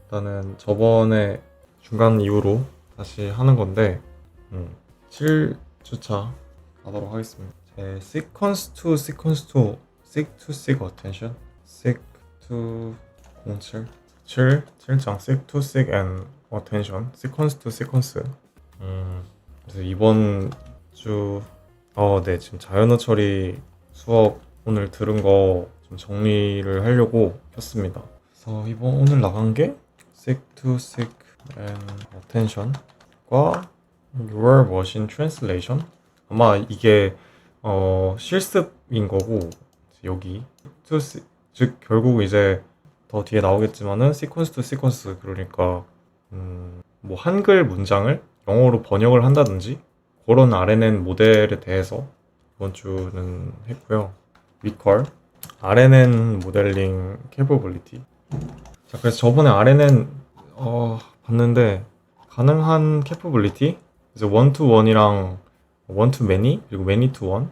일단은 저번에 중간 이후로 다시 하는 건데 7주차 가도록 하겠습니다. 제 sequence to sequence to seek to seek attention seek to 07 7장 seek to seek and attention sequence to sequence. 그래서 이번 주 네, 지금 자연어 처리 수업 오늘 들은 거 좀 정리를 하려고 켰습니다. 그래서 오늘 나간 게 seek to seek and attention과 your machine translation. 아마 이게 실습인 거고, 여기 to 즉 결국 이제 더 뒤에 나오겠지만은 sequence to sequence, 그러니까 뭐 한글 문장을 영어로 번역을 한다든지 그런 RNN 모델에 대해서 이번 주는 했고요. recall RNN 모델링 capability. 자, 그래서 저번에 RNN 봤는데 가능한 capability 그래서 one to one이랑 one to many 그리고 many to one,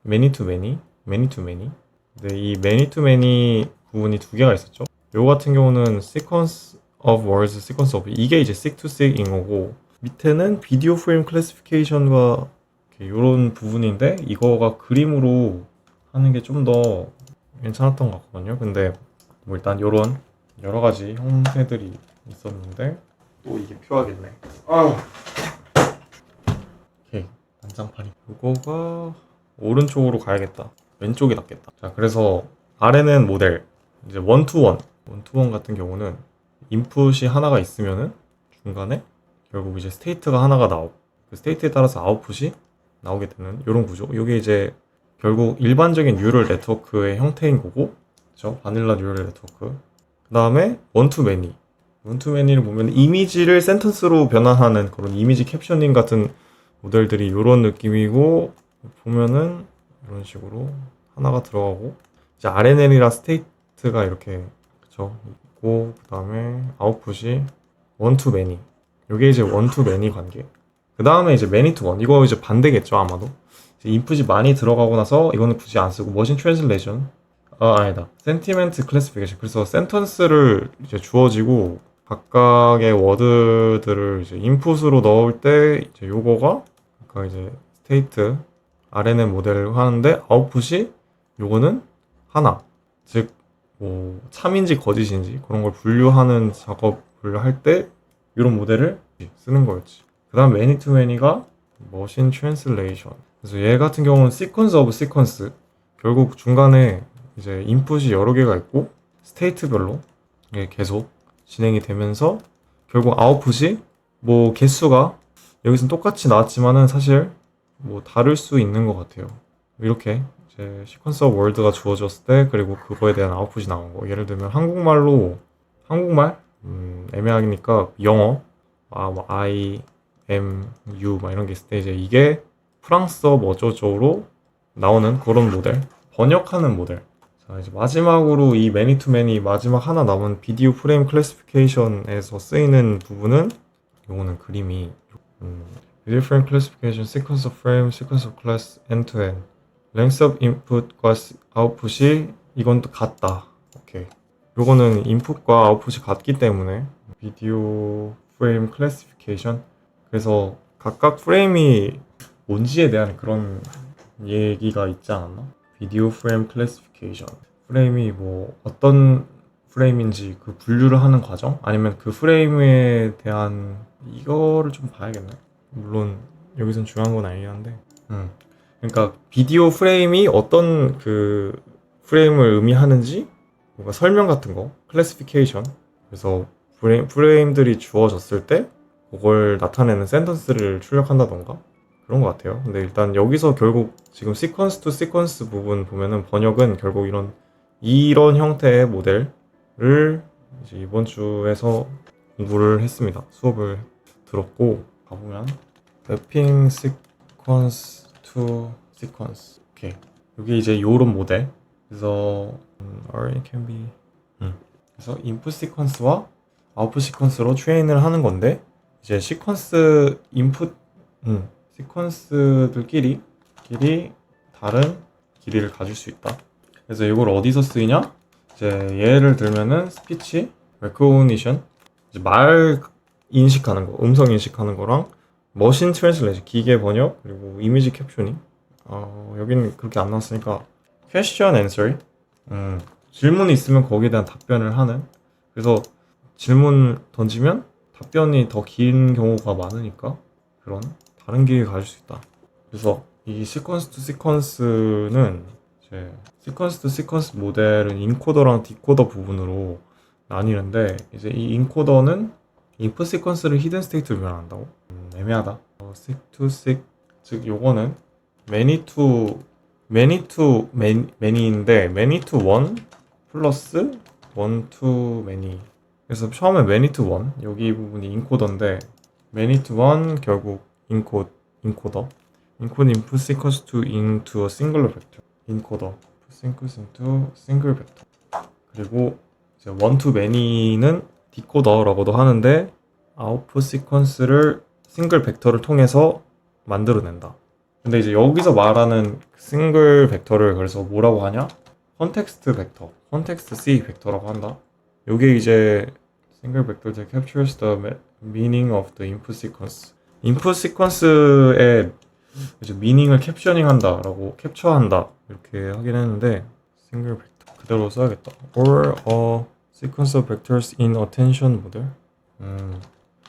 many to many, many to many. 근데 이 many to many 부분이 두 개가 있었죠. 요 같은 경우는 sequence of words, sequence of 이게 이제 seek to seek인 거고, 밑에는 비디오 프레임 클래시피케이션과 이런 부분인데 이거가 그림으로 하는 게 좀 더 괜찮았던 것 같거든요. 근데 뭐 일단 이런 여러 가지 형태들이 있었는데 또 이게 필요하겠네. 오케이, 난장판이. 이거가 오른쪽으로 가야겠다. 왼쪽이 낫겠다. 자, 그래서 RNN 모델 이제 원투원 같은 경우는 인풋이 하나가 있으면은 중간에 결국 이제 스테이트가 하나가 그 스테이트에 따라서 아웃풋이 나오게 되는 이런 구조. 이게 이제 결국 일반적인 뉴럴 네트워크의 형태인 거고, 그렇죠? 바닐라 뉴럴 네트워크. 그 다음에 원투매니. 원투매니를 보면 이미지를 센텐스로 변환하는 그런 이미지 캡셔닝 같은 모델들이 이런 느낌이고, 보면은 이런 식으로 하나가 들어가고, 이제 RNN이랑 스테이트가 이렇게, 그쵸? 있고, 그 다음에 아웃풋이 원투매니. 이게 이제 원투매니 관계. 그 다음에 이제 매니 투 원. 이거 이제 반대겠죠, 아마도. 이제 인풋이 많이 들어가고 나서 이거는 굳이 안 쓰고 머신 트랜슬레이션. 아니다. 센티멘트 클래시피케이션. 그래서 센턴스를 이제 주어지고 각각의 워드들을 이제 인풋으로 넣을 때 이제 요거가 아까 이제 스테이트 RNN 모델을 하는데 아웃풋이 요거는 하나. 즉 뭐 참인지 거짓인지 그런 걸 분류하는 작업을 할 때 이런 모델을 쓰는 거였지. 그 다음 매니 투 매니가 머신 트랜슬레이션. 그래서 얘 같은 경우는 시퀀스 오브 시퀀스. 결국 중간에 이제 인풋이 여러 개가 있고 스테이트별로 이게 계속 진행이 되면서 결국 아웃풋이 뭐 개수가 여기서는 똑같이 나왔지만은 사실 뭐 다를 수 있는 것 같아요. 이렇게 이제 시퀀스 오브 월드가 주어졌을 때 그리고 그거에 대한 아웃풋이 나온 거. 예를 들면 한국말 애매하니까 영어 뭐 I, M, U 막 이런 게 있을 때 이제 이게 프랑스어 뭐 어쩌고저쩌고로 나오는 그런 모델, 번역하는 모델. 자, 이제 마지막으로 이 매니 투 매니 마지막 하나 남은 비디오 프레임 클래시피케이션에서 쓰이는 부분은 요거는 그림이 비디오 프레임 클래시피케이션, sequence of frame, sequence of class, end to end, length of input과 output이 이건 또 같다. 오케이. 요거는 인풋과 아웃풋이 같기 때문에 비디오 프레임 클래시피케이션. 그래서 각각 프레임이 뭔지에 대한 그런 얘기가 있지 않았나? 비디오 프레임 클래시피케이션. 프레임이 뭐 어떤 프레임인지 그 분류를 하는 과정? 아니면 그 프레임에 대한 이거를 좀 봐야겠네. 물론 여기선 중요한 건 아니긴 한데. 그러니까 비디오 프레임이 어떤 그 프레임을 의미하는지 뭔가 설명 같은 거, 클래시피케이션. 그래서 프레임들이 주어졌을 때 그걸 나타내는 센텐스를 출력한다던가 그런 것 같아요. 근데 일단 여기서 결국 지금 시퀀스 투 시퀀스 부분 보면은 번역은 결국 이런 형태의 모델을 이제 이번 주에서 공부를 했습니다. 수업을 들었고 가보면 맵핑 시퀀스 투 시퀀스. 오케이. 여기 이제 요런 모델. 그래서 RNN can be 그래서 인풋 시퀀스와 아웃풋 시퀀스로 트레인을 하는 건데 이제 시퀀스 인풋 시퀀스들끼리 다른 길이를 가질 수 있다. 그래서 이걸 어디서 쓰이냐? 이제 예를 들면은 스피치 레코그니션 이제 말 인식하는 거, 음성 인식하는 거랑 머신 트랜슬레이션, 기계 번역, 그리고 이미지 캡처닝. 여기는 그렇게 안 나왔으니까 question answering. 질문이 있으면 거기에 대한 답변을 하는. 그래서 질문 던지면 답변이 더 긴 경우가 많으니까 그런 다른 기획을 가질 수 있다. 그래서 이 시퀀스 투 시퀀스는 이제 시퀀스 투 시퀀스 모델은 인코더랑 디코더 부분으로 나뉘는데, 이제 이 인코더는 인풋 시퀀스를 히든 스테이트로 변환한다고? 애매하다. 시क 투 시क, 즉 요거는 many to many인데 many to one 플러스 one to many. 그래서 처음에 many to one, 여기 부분이 인코더인데 many to one 결국 인코더 input sequence to into a singular vector. 인코더 sequence into single vector. 그리고 이제 one to many는 디코더라고도 하는데 아웃풋 시퀀스를 싱글 벡터를 통해서 만들어낸다. 근데 이제 여기서 말하는 싱글 벡터를 그래서 뭐라고 하냐? 컨텍스트 벡터, 컨텍스트 C 벡터라고 한다. 요게 이제 싱글 벡터 that captures the meaning of the input sequence. 인풋 시퀀스의 이제 미닝을 캡처한다 이렇게 하긴 했는데 싱글 벡터 그대로 써야겠다. or a sequence of vectors in attention model.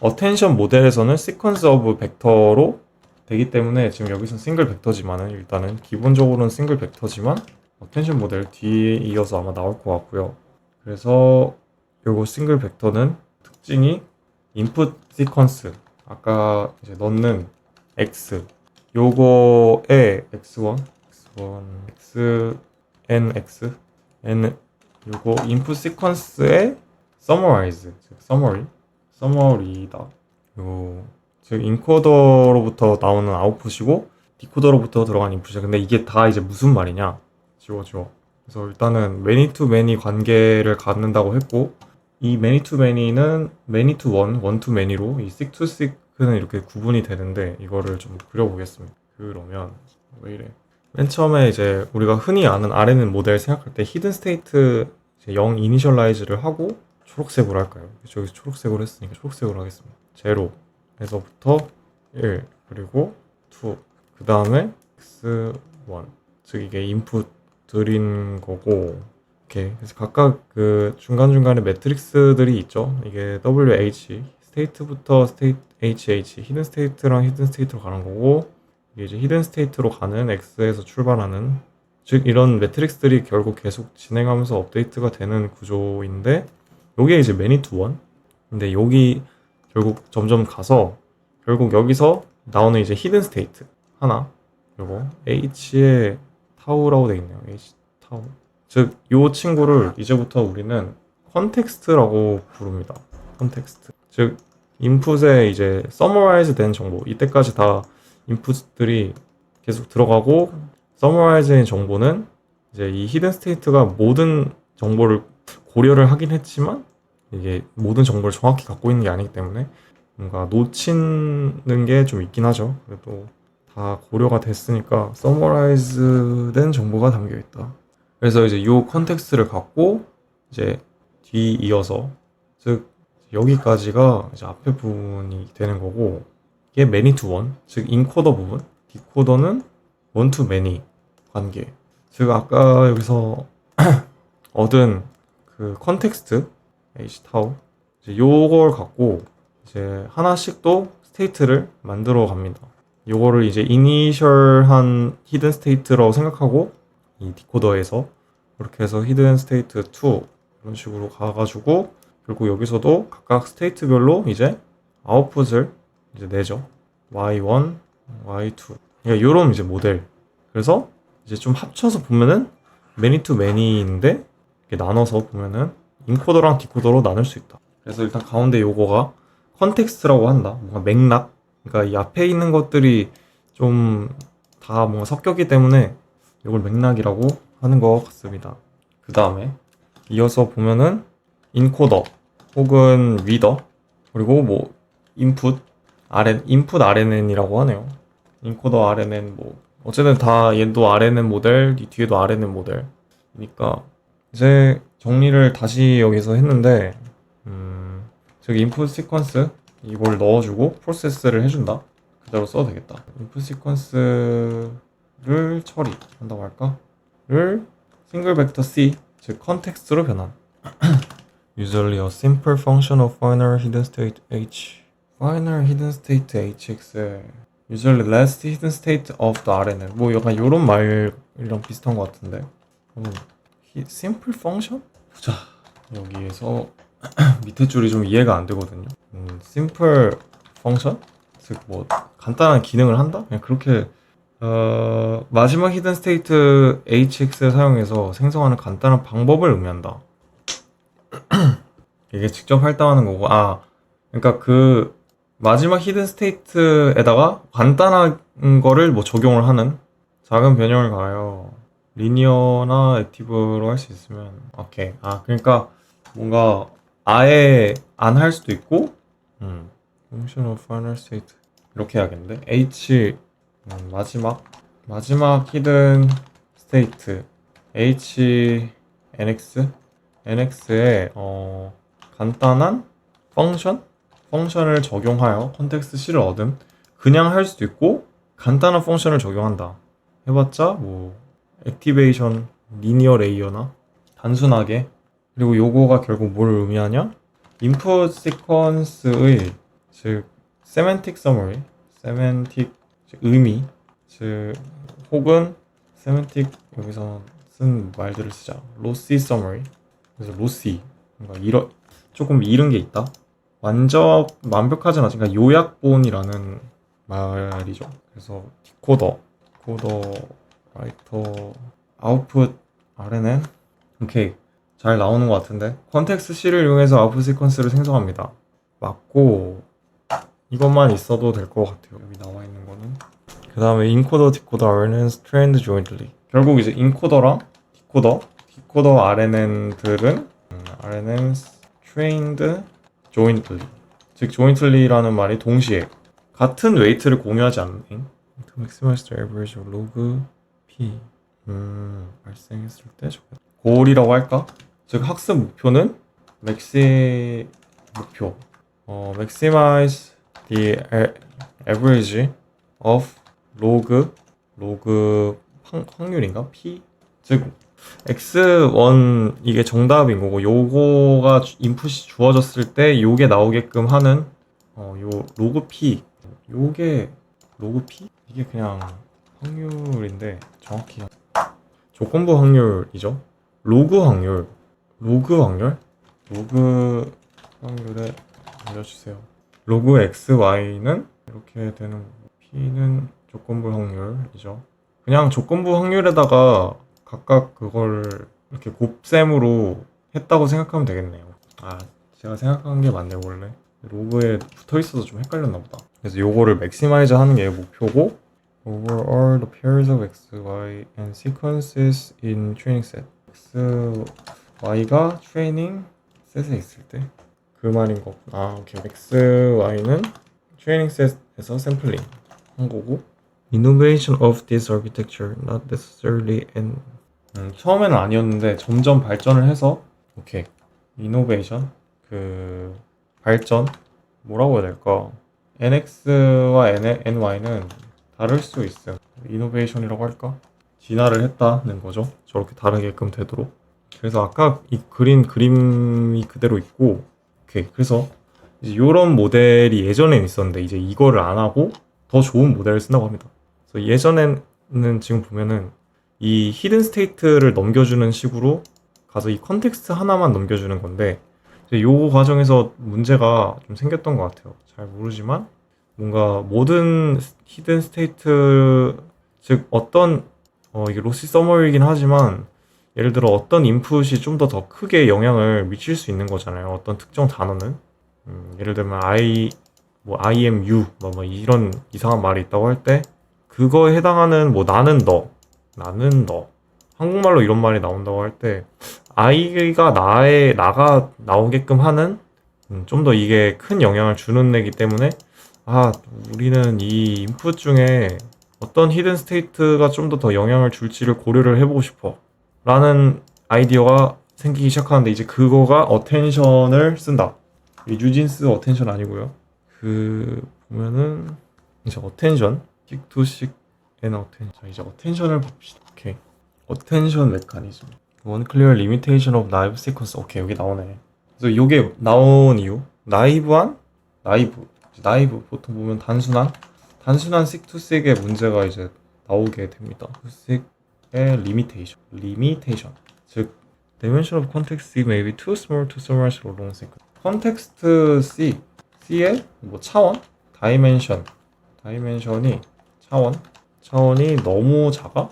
attention 모델에서는 sequence of 벡터로 되기 때문에 지금 여기서는 싱글 벡터지만은 일단은 기본적으로는 싱글 벡터지만 attention 모델 뒤에 이어서 아마 나올 것 같고요. 그래서 요거 싱글 벡터는 특징이 input sequence, 아까 이제 넣는 x, 요거에 x1, xnx, n, 요거 input sequence의 summarize, 즉 summary다. 즉 인코더로부터 나오는 아웃풋이고 디코더로부터 들어간 인풋이야. 근데 이게 다 이제 무슨 말이냐? 지워. 그래서 일단은 many to many 관계를 갖는다고 했고, 이 many to many는 many to one, one to many로 이 seek to seek는 이렇게 구분이 되는데 이거를 좀 그려보겠습니다. 그러면 왜 이래? 맨 처음에 이제 우리가 흔히 아는 RNN 모델 생각할 때 히든 스테이트 0 이니셜라이즈를 하고 초록색으로 할까요? 여기서 초록색으로 했으니까 초록색으로 하겠습니다. 0에서부터 1 그리고 2 그 다음에 x1, 즉 이게 인풋 들인 거고, 이렇게 그래서 각각 그 중간중간에 매트릭스들이 있죠. 이게 WH 스테이트부터 스테이트 HH 히든 스테이트랑 히든 스테이트로 가는 거고, 이게 이제 히든 스테이트로 가는 X에서 출발하는, 즉 이런 매트릭스들이 결국 계속 진행하면서 업데이트가 되는 구조인데, 요게 이제 many to one. 근데 여기 결국 점점 가서 결국 여기서 나오는 이제 히든 스테이트 하나, 요거 H의 타우라고 돼 있네요. H 타우. 즉 요 친구를 이제부터 우리는 컨텍스트라고 부릅니다. 컨텍스트. 즉 인풋에 이제 서머라이즈 된 정보, 이때까지 다 인풋들이 계속 들어가고 서머라이즈 된 정보는 이제 이 히든 스테이트가 모든 정보를 고려를 하긴 했지만 이게 모든 정보를 정확히 갖고 있는 게 아니기 때문에 뭔가 놓치는 게 좀 있긴 하죠. 그래도 다 고려가 됐으니까 서머라이즈 된 정보가 담겨 있다. 그래서 이제 이 컨텍스트를 갖고 이제 뒤 이어서, 즉 여기까지가 이제 앞에 부분이 되는 거고, 이게 many to one, 즉 인코더 부분, 디코더는 one to many 관계. 즉 아까 여기서 얻은 그 컨텍스트 h 타우, 이제 요걸 갖고 이제 하나씩 또 스테이트를 만들어 갑니다. 요거를 이제 이니셜한 히든 스테이트라고 생각하고 이 디코더에서 그렇게 해서 히든 스테이트 2 이런 식으로 가가지고 결국 여기서도 각각 스테이트별로 이제 아웃풋을 이제 내죠. y1, y2. 그러니까 요런 이제 모델. 그래서 이제 좀 합쳐서 보면은 many to many인데 이렇게 나눠서 보면은 인코더랑 디코더로 나눌 수 있다. 그래서 일단 가운데 요거가 컨텍스트라고 한다. 뭔가 맥락. 그러니까 이 앞에 있는 것들이 좀 다 뭔가 섞였기 때문에 이걸 맥락이라고 하는 것 같습니다. 그 다음에 이어서 보면은 인코더 혹은 리더, 그리고 뭐 인풋 RNN이라고 하네요. 인코더 RNN 뭐 어쨌든 다 얘도 RNN 모델, 이 뒤에도 RNN 모델이니까 이제 정리를 다시 여기서 했는데 즉 인풋 시퀀스 이걸 넣어주고 프로세스를 해준다. 그대로 써도 되겠다. 인풋 시퀀스를 처리한다고 할까? 를 싱글 벡터 C 즉 컨텍스트로 변환. Usually a simple function of final hidden state H. Final hidden state HX. Usually last hidden state of the RNN. 뭐 약간 요런 말이랑 비슷한 것 같은데. simple function? 보자. 여기에서 밑에 줄이 좀 이해가 안 되거든요. simple function? 즉 뭐 간단한 기능을 한다? 그냥 그렇게 마지막 히든 스테이트 HX를 사용해서 생성하는 간단한 방법을 의미한다. 이게 직접 할당하는 거고, 그러니까 그 마지막 히든 스테이트에다가 간단한 거를 뭐 적용을 하는 작은 변형을 가하여 리니어나 액티브로 할 수 있으면 오케이. 그러니까 뭔가 아예 안 할 수도 있고, function of final state 이렇게 해야겠는데 H 마지막 히든 스테이트 H NX에 간단한 펑션을 적용하여 컨텍스트 C를 얻음. 그냥 할 수도 있고 간단한 펑션을 적용한다. 해봤자 뭐 액티베이션 리니어 레이어나 단순하게. 그리고 요거가 결국 뭘 의미하냐? 인풋 시퀀스의 즉 세멘틱 서머리, 세멘틱 의미, 즉 혹은 세멘틱 여기서 쓴 말들을 쓰자. 로시 서머리. 그래서 로시 뭔가 조금 잃은 게 있다. 완벽하진 않지. 그러니까 요약본이라는 말이죠. 그래서 디코더, 라이터, 아웃풋, RNN. 오케이. 잘 나오는 것 같은데. 컨텍스트 C를 이용해서 아웃풋 시퀀스를 생성합니다. 맞고 이것만 있어도 될 것 같아요. 여기 나와 있는 거는. 그 다음에 인코더, 디코더, RNN, trained jointly. 결국 이제 인코더랑 디코더 RNN들은 RNN trained jointly. 즉 jointly라는 말이 동시에 같은 웨이트를 공유하지 않는. To maximize the average of log p. 발생했을 때 고올이라고 할까? 즉 학습 목표는 maximize the average of log 확률인가? p? 즉 x1 이게 정답인 거고 요거가 인풋이 주어졌을 때 요게 나오게끔 하는 요 log p. 요게 log p? 이게 그냥 확률인데 정확히 조건부 확률이죠. 로그 확률에 알려주세요. 로그 xy는 이렇게 되는 거고 p는 조건부 확률이죠. 그냥 조건부 확률에다가 각각 그걸 이렇게 곱셈으로 했다고 생각하면 되겠네요. 제가 생각한 게 맞네. 원래 로그에 붙어있어서 좀 헷갈렸나 보다. 그래서 요거를 맥시마이즈 하는 게 목표고, over all the pairs of x, y and sequences in training set. x, y가 트레이닝 셋에 있을 때 그 말인 거. 오케이. x, y는 트레이닝 셋에서 샘플링 한 거고, innovation of this architecture not necessarily an 처음에는 아니었는데 점점 발전을 해서 오케이. innovation 그 발전 뭐라고 해야 될까? nx와 ny는 다를 수 있어요. innovation이라고 할까? 진화를 했다는 거죠. 저렇게 다르게끔 되도록. 그래서 아까 이 그림이 그대로 있고, 오케이. 그래서 이제 이런 모델이 예전엔 있었는데 이제 이거를 안 하고 더 좋은 모델을 쓴다고 합니다. 그래서 예전에는 지금 보면은 이 히든 스테이트를 넘겨주는 식으로 가서 이 컨텍스트 하나만 넘겨주는 건데, 요 과정에서 문제가 좀 생겼던 것 같아요. 잘 모르지만 뭔가 모든 히든 스테이트, 즉 어떤 이게 로시 서머리이긴 하지만 예를 들어 어떤 인풋이 좀 더 크게 영향을 미칠 수 있는 거잖아요. 어떤 특정 단어는 예를 들면 I am you 뭐 이런 이상한 말이 있다고 할 때 그거에 해당하는 뭐 나는 너 한국말로 이런 말이 나온다고 할 때 I가 나가 나오게끔 하는 좀 더 이게 큰 영향을 주는 애기 때문에 우리는 이 인풋 중에 어떤 히든 스테이트가 좀 더 영향을 줄지를 고려를 해보고 싶어 라는 아이디어가 생기기 시작하는데, 이제 그거가 어텐션을 쓴다. 이 뉴진스 어텐션 아니고요. 그 보면은 이제 어텐션, 씩투식 앤 어텐션. 자, 이제 어텐션을 봅시다. 오케이. 어텐션 메커니즘. 원 클리어 리미테이션 오브 나이브 시퀀스. 오케이, 여기 나오네. 그래서 이게 나온 이유. 나이브 보통 보면 단순한 씩투식의 문제가 이제 나오게 됩니다. 씩의 리미테이션. 즉 dimension of context C may be too small to summarize a long sequence. 컨텍스트 C의 뭐 다이멘션이 차원이 너무 작아?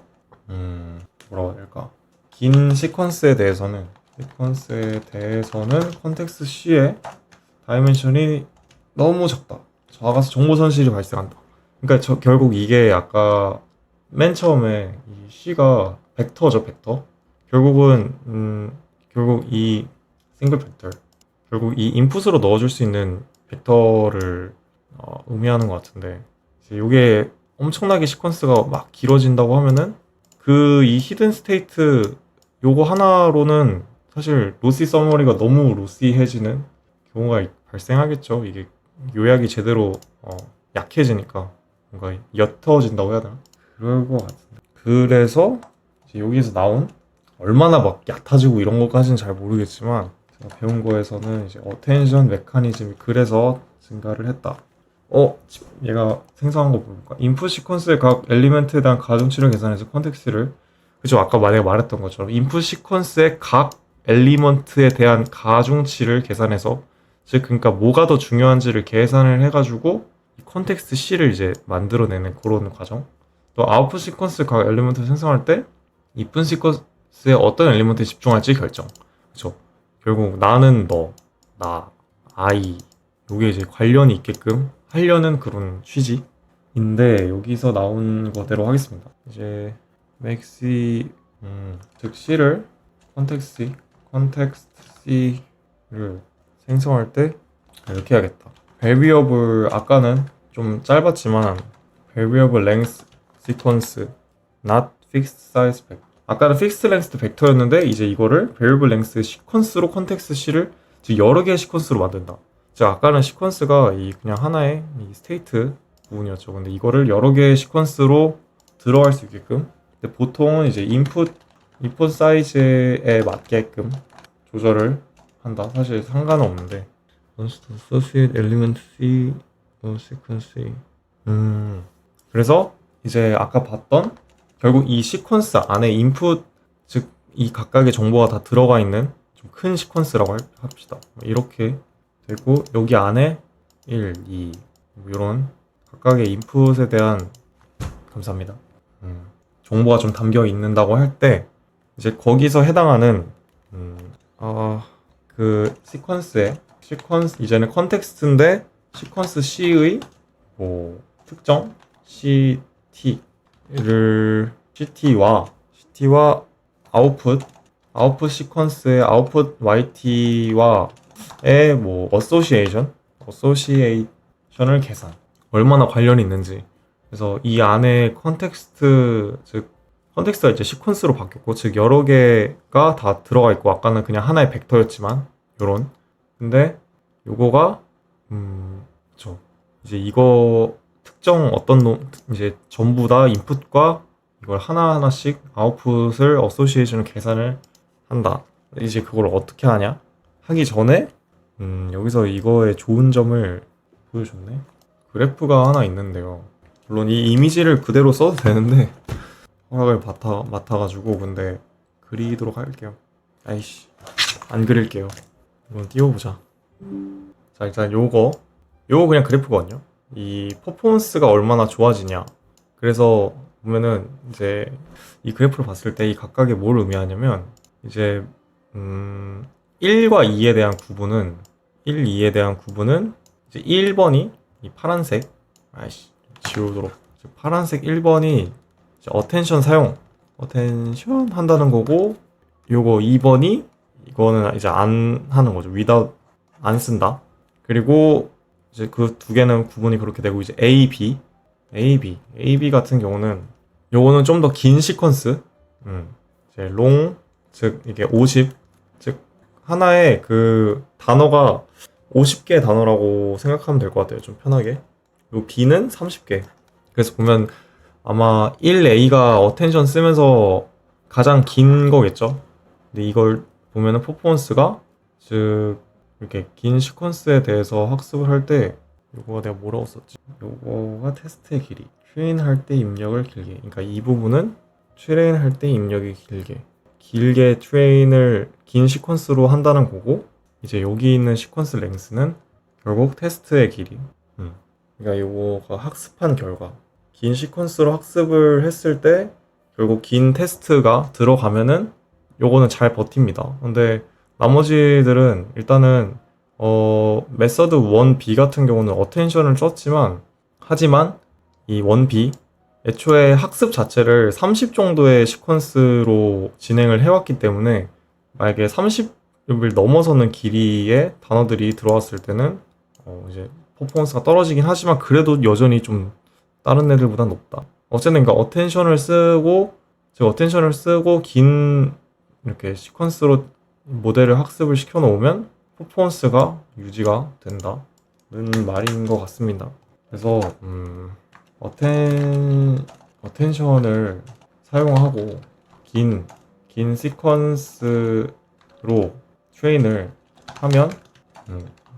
뭐라고 해야 될까? 긴 시퀀스에 대해서는 컨텍스트 C의 다이멘션이 너무 작아서 정보 손실이 발생한다. 그러니까 결국 이게 아까 맨 처음에 이 C가 벡터죠, 벡터. 결국 이 싱글 벡터, 결국 이 인풋으로 넣어줄 수 있는 벡터를 의미하는 것 같은데, 이제 이게 엄청나게 시퀀스가 막 길어진다고 하면은 그 이 히든 스테이트 요거 하나로는 사실 로시 서머리가 너무 로시해지는 경우가 발생하겠죠. 이게 요약이 제대로 약해지니까 뭔가 옅어진다고 해야 되나? 그럴 것 같은데. 그래서 이제 여기서 나온 얼마나 막 얕아지고 이런 것까지는 잘 모르겠지만 제가 배운 거에서는 이제 어텐션 메커니즘이 그래서 증가를 했다. 얘가 생성한 거 볼까? 인풋 시퀀스의 각 엘리멘트에 대한 가중치를 계산해서 컨텍스트를, 그죠? 아까 내가 말했던 것처럼 인풋 시퀀스의 각 엘리먼트에 대한 가중치를 계산해서, 즉 그러니까 뭐가 더 중요한지를 계산을 해가지고 이 컨텍스트 C를 이제 만들어내는 그런 과정. 또 아웃풋 시퀀스 각 엘리먼트를 생성할 때 인풋 시퀀스에 어떤 엘리먼트에 집중할지 결정. 그죠? 결국 나는 너, 나, 아이, 요게 이제 관련이 있게끔 하려는 그런 취지인데, 여기서 나온 거대로 하겠습니다. 이제 맥시 즉 C를 컨텍스트 C를 생성할 때 이렇게 해야겠다. variable, 아까는 좀 짧았지만 variable length sequence not fixed size vector. 아까는 fixed length 벡터였는데 이제 이거를 variable length sequence로 컨텍스트 C를 즉 여러 개의 시퀀스로 만든다. 즉 아까는 시퀀스가 이 그냥 하나의 이 스테이트 부분이었죠. 근데 이거를 여러 개의 시퀀스로 들어갈 수 있게끔, 근데 보통은 이제 인풋 사이즈에 맞게끔 조절을 한다. 사실 상관은 없는데 associate element C sequence. 그래서 이제 아까 봤던 결국 이 시퀀스 안에 인풋, 즉 이 각각의 정보가 다 들어가 있는 좀 큰 시퀀스라고 합시다. 이렇게 되고 여기 안에 1, 2 이런 각각의 인풋에 대한, 감사합니다. 정보가 좀 담겨 있는다고 할 때 이제 거기서 해당하는 그 시퀀스 이제는 컨텍스트인데 시퀀스 C의 뭐 특정 CT와 아웃풋 시퀀스의 아웃풋 YT와의 뭐 어소시에이션을 계산, 얼마나 관련이 있는지. 그래서 이 안에 컨텍스트가 이제 시퀀스로 바뀌었고, 즉 여러 개가 다 들어가 있고, 아까는 그냥 하나의 벡터였지만 요런. 근데 요거가 그쵸. 이제 이거 특정 이제 전부 다 인풋과 이걸 하나하나씩 아웃풋을 어소시에이션을 계산을 한다. 이제 그걸 어떻게 하기 전에 여기서 이거의 좋은 점을 보여줬네. 그래프가 하나 있는데요. 물론 이 이미지를 그대로 써도 되는데 허락을 맡아가지고 근데 그리도록 할게요. 아이씨, 안 그릴게요. 이건 띄워보자. 자, 일단 요거 그냥 그래프거든요. 이 퍼포먼스가 얼마나 좋아지냐. 그래서 보면은 이제 이 그래프를 봤을 때 이 각각의 뭘 의미하냐면, 이제 1과 2에 대한 구분은 이제 1번이 이 파란색, 지우도록, 파란색 1번이 어텐션 한다는 거고, 요거 2번이 이거는 이제 안 하는 거죠. 안 쓴다. 그리고 이제 그 두 개는 구분이 그렇게 되고, 이제 A, B 같은 경우는 요거는 좀 더 긴 시퀀스, 이제 롱, 즉 이게 50, 즉 하나의 그 단어가 50개 단어라고 생각하면 될 것 같아요. 좀 편하게. 그리고 B는 30개. 그래서 보면 아마 1A가 어텐션 쓰면서 가장 긴 거겠죠. 근데 이걸 보면은 퍼포먼스가 즉 이렇게 긴 시퀀스에 대해서 학습을 할 때 요거가 내가 뭐라고 썼지? 요거가 테스트의 길이. 트레인할 때 입력을 길게. 그러니까 이 부분은 트레인할 때 입력이 길게 트레인을 긴 시퀀스로 한다는 거고 이제 여기 있는 시퀀스 랭스는 결국 테스트의 길이. 그러니까 요거가 학습한 결과. 긴 시퀀스로 학습을 했을 때 결국 긴 테스트가 들어가면은 요거는 잘 버팁니다. 근데 나머지들은 일단은 메서드 1B 같은 경우는 어텐션을 썼지만 하지만 이 1B 애초에 학습 자체를 30 정도의 시퀀스로 진행을 해왔기 때문에 만약에 30을 넘어서는 길이의 단어들이 들어왔을 때는 이제 퍼포먼스가 떨어지긴 하지만 그래도 여전히 좀 다른 애들보다 높다. 어쨌든 그러니까 어텐션을 쓰고 긴 이렇게 시퀀스로 모델을 학습을 시켜 놓으면 퍼포먼스가 유지가 된다는 말인 것 같습니다. 그래서 어텐션을 사용하고 긴 시퀀스로 트레인을 하면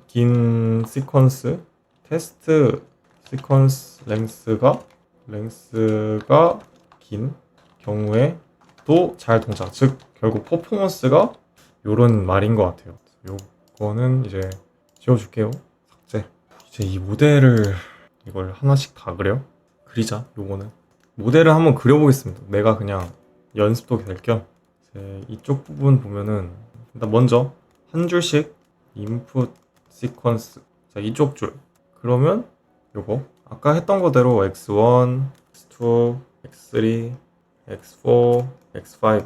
긴 시퀀스 테스트 시퀀스 랭스가 긴 경우에 또 잘 동작. 즉 결국 퍼포먼스가 요런 말인 것 같아요. 요거는 이제 지워줄게요. 삭제. 이제 이 모델을 이걸 하나씩 다 그리자. 요거는 모델을 한번 그려보겠습니다. 내가 그냥 연습도 될 겸 이쪽 부분 보면은 일단 먼저 한 줄씩 인풋 시퀀스. 자, 이쪽 줄. 그러면 요거 아까 했던 거대로 x1, x2, x3, x4, x5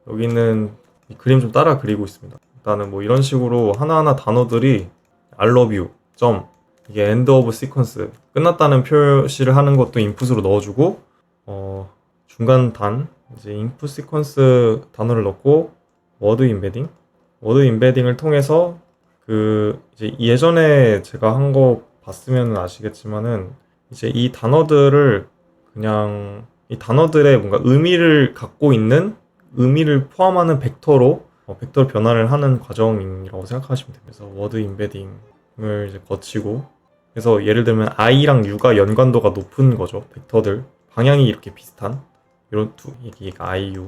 여기는 이 그림 좀 따라 그리고 있습니다. 일단은 뭐 이런 식으로 하나하나 단어들이 I love you, 점 이게 end of sequence 끝났다는 표시를 하는 것도 인풋으로 넣어주고 중간 단 이제 인풋 시퀀스 단어를 넣고 워드 임베딩을 통해서 그 이제 예전에 제가 한 거 봤으면 아시겠지만은 이제 이 단어들을 그냥 이 단어들의 뭔가 의미를 갖고 있는 의미를 포함하는 벡터 변화를 하는 과정이라고 생각하시면 됩니다. 그래서 워드 임베딩을 이제 거치고 그래서 예를 들면 i랑 u가 연관도가 높은 거죠. 벡터들 방향이 이렇게 비슷한 이런 이게 i, u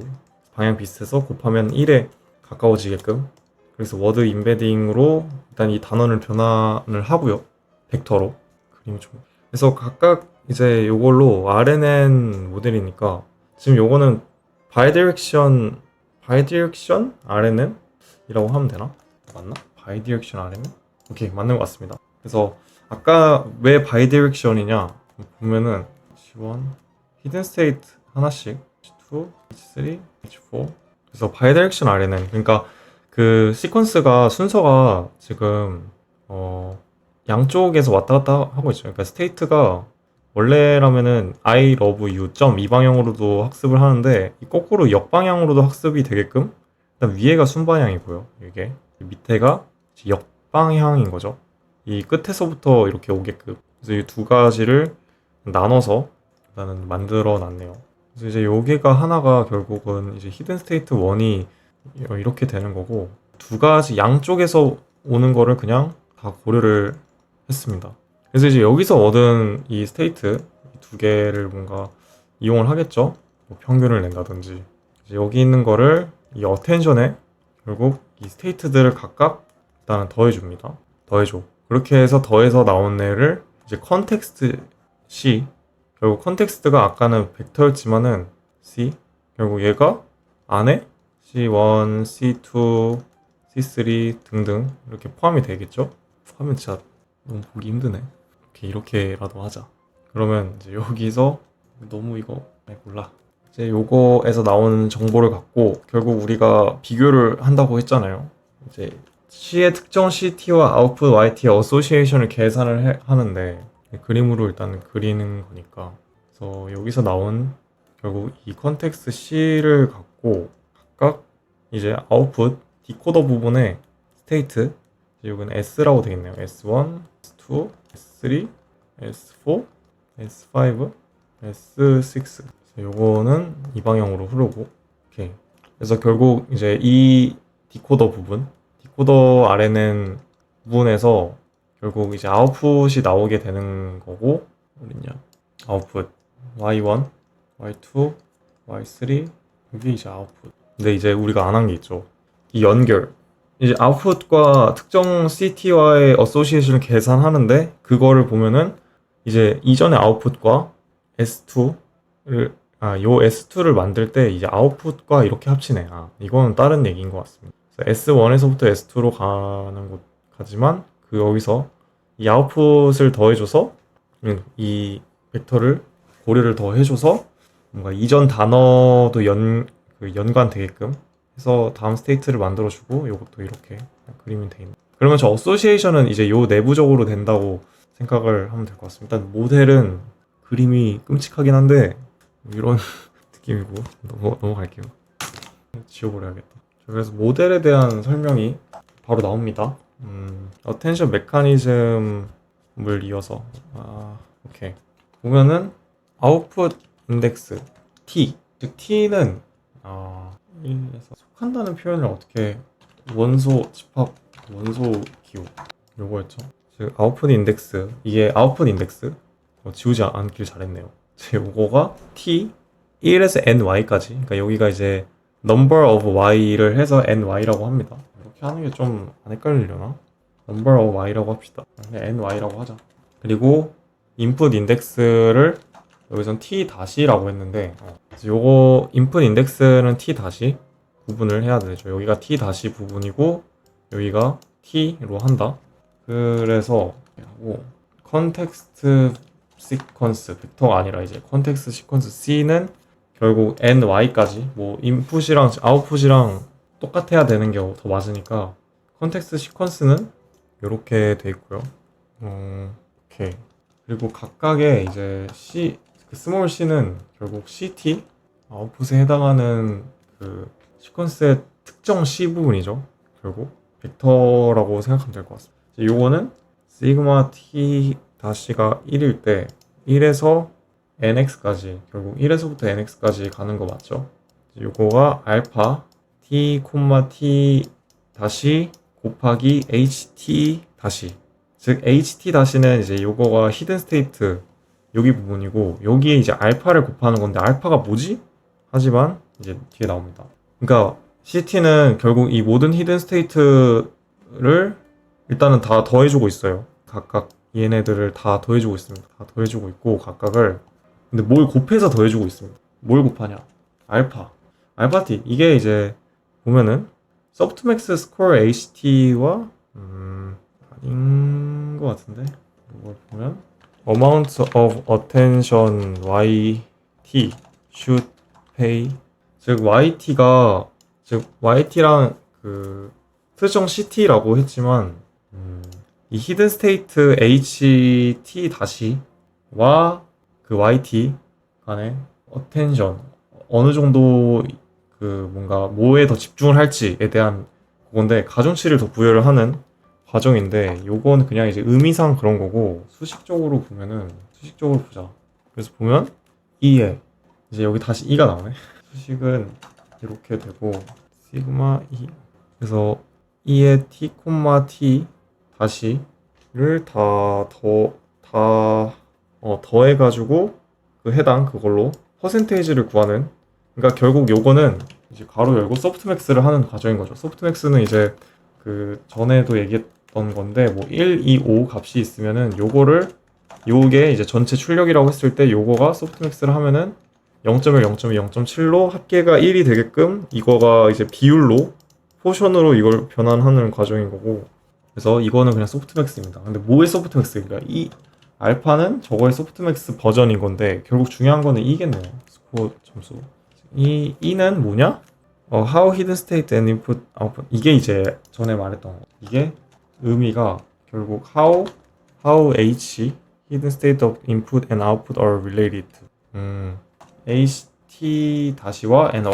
방향 비슷해서 곱하면 1에 가까워지게끔 그래서 워드 임베딩으로 일단 이 단어를 변환을 하고요. 벡터로 그림이 좀 그래서 각각 이제 요걸로 RNN 모델이니까 지금 요거는 바이디렉션 RNN 이라고 하면 되나? 맞나? 바이디렉션 RNN? 오케이 맞는 것 같습니다. 그래서 아까 왜 바이디렉션이냐 보면은 H1 히든 스테이트 하나씩 H2, H3, H4 그래서 바이디렉션 RNN 그러니까 그 시퀀스가 순서가 지금 양쪽에서 왔다 갔다 하고 있죠. 그러니까 스테이트가 원래라면은 I love you 이 방향으로도 학습을 하는데 거꾸로 역방향으로도 학습이 되게끔 일단 위에가 순방향이고요. 이게 밑에가 역방향인 거죠. 이 끝에서부터 이렇게 오게끔 그래서 이 두 가지를 나눠서 일단은 만들어 놨네요. 그래서 이제 여기가 하나가 결국은 이제 히든 스테이트 1이 이렇게 되는 거고 두 가지 양쪽에서 오는 거를 그냥 다 고려를 했습니다. 그래서 이제 여기서 얻은 이 스테이트 두 개를 뭔가 이용을 하겠죠. 뭐 평균을 낸다든지 이제 여기 있는 거를 이 어텐션에 결국 이 스테이트들을 각각 일단은 더해줘. 그렇게 해서 더해서 나온 애를 이제 컨텍스트 C 결국 컨텍스트가 아까는 벡터였지만은 C 결국 얘가 안에 C1, C2, C3 등등 이렇게 포함이 되겠죠? 하면 진짜 너무 보기 힘드네. 이렇게라도 하자. 그러면 이제 여기서 너무 이거 몰라. 이제 요거에서 나오는 정보를 갖고 결국 우리가 비교를 한다고 했잖아요. 이제 C의 특정 CT와 아웃풋 YT의 어소시에이션을 계산을 하는데 그림으로 일단 그리는 거니까 그래서 여기서 나온 결국 이 컨텍스트 C를 갖고 각각 이제 아웃풋 디코더 부분에 스테이트 여기는 S라고 되겠네요. S1, S2, S3, S4, S5, S6. 요거는 이 방향으로 흐르고, 오케이. 그래서 결국 이제 이 디코더 디코더 아래는 부분에서 결국 이제 아웃풋이 나오게 되는 거고, 어딨냐? 아웃풋 Y1, Y2, Y3, 여기 이제 아웃풋. 근데 이제 우리가 안 한 게 있죠. 이 연결. 이제 아웃풋과 특정 CT와의 어소시에이션을 계산하는데 그거를 보면은 이제 이전의 아웃풋과 S2를 요 S2를 만들 때 이제 아웃풋과 이렇게 합치네. 이거는 다른 얘기인 것 같습니다. S1에서부터 S2로 가는 곳까지만 그 여기서 이 아웃풋을 더해줘서 이 벡터를 고려를 더해줘서 뭔가 이전 단어도 연관되게끔 해서 다음 스테이트를 만들어주고 요것도 이렇게 그리면 돼 있는. 그러면 저 어소시에이션은 이제 요 내부적으로 된다고 생각을 하면 될 것 같습니다. 일단 모델은 그림이 끔찍하긴 한데 이런 느낌이고 넘어갈게요. 지워버려야겠다. 그래서 모델에 대한 설명이 바로 나옵니다. 어텐션 메커니즘을 이어서 오케이. 보면은 아웃풋 인덱스 T, 즉 T는 1에서 속한다는 표현을 어떻게 원소 집합 원소 기호 요거였죠. 즉 아웃풋 인덱스, 이게 아웃풋 인덱스 지우지 않길 잘했네요. 요거가 T 1에서 ny까지, 그러니까 여기가 이제 number of y를 해서 ny라고 합니다. 이렇게 하는 게 좀 안 헷갈리려나? number of y라고 합시다. 그냥 ny라고 하자. 그리고 input 인덱스를 여기선 t 다시라고 했는데 그래서 요거 input 인덱스는 t 다시 구분을 해야 되죠. 여기가 t 다시 부분이고 여기가 t로 한다. 그래서 하고 컨텍스트 시퀀스 벡터가 아니라 이제 컨텍스트 시퀀스 c는 결국 ny까지 뭐 인풋이랑 아웃풋이랑 똑같아야 되는 게 더 맞으니까 컨텍스트 시퀀스는 이렇게 돼 있고요. 오케이. 그리고 각각의 이제 스몰 c는 결국 ct 아웃풋에 해당하는 그 시퀀스의 특정 c 부분이죠. 결국 벡터라고 생각하면 될 것 같습니다. 요거는 시그마 t 다시가 1일 때 1에서 nx까지 결국 1에서부터 nx까지 가는 거 맞죠? 요거가 알파 t, t 다시 곱하기 ht 다시, 즉 ht 다시는 이제 요거가 히든 스테이트 여기 부분이고 여기에 이제 알파를 곱하는 건데 알파가 뭐지? 하지만 이제 뒤에 나옵니다. 그러니까 ct는 결국 이 모든 히든 스테이트를 일단은 다 더해주고 있어요. 각각 얘네들을 다 더해주고 있습니다. 다 더해주고 있고 각각을. 근데 뭘 곱해서 더해주고 있습니다. 뭘 곱하냐? 알파 t. 이게 이제 보면은 소프트맥스 스코어 HT와 아닌 것 같은데 이걸 보면 amount of attention YT should pay, 즉 YT가 즉 YT랑 그 특정 CT라고 했지만 이 히든 스테이트 HT 다시와 그 YT 간의 attention 어느 정도 그 뭔가 뭐에 더 집중을 할지에 대한 그건데 가중치를 더 부여를 하는 과정인데 요건 그냥 이제 의미상 그런 거고 수식적으로 보면은 수식적으로 보자. 그래서 보면 2에 이제 여기 다시 2가 나오네. 수식은 이렇게 되고 시그마 2 그래서 2에 t, t 다시를 더해가지고 그 해당 그걸로 퍼센테이지를 구하는. 그러니까 결국 요거는 이제 가로 열고 소프트맥스를 하는 과정인 거죠. 소프트맥스는 이제 그 전에도 얘기했던 건데 뭐 1, 2, 5 값이 있으면은 요게 이제 전체 출력이라고 했을 때 요거가 소프트맥스를 하면은 0.1, 0.2, 0.7로 합계가 1이 되게끔 이거가 이제 비율로 포션으로 이걸 변환하는 과정인 거고. 그래서 이거는 그냥 소프트맥스입니다. 근데 뭐의 소프트맥스인가? 이 알파는 저거의 소프트맥스 버전인 건데 결국 중요한 거는 이겠네요. 스코어 점수. 이 2는 뭐냐? how hidden state and input output. 이게 이제 전에 말했던 거. 이게 의미가 결국 how h hidden state of input and output are related. ht 다시와 and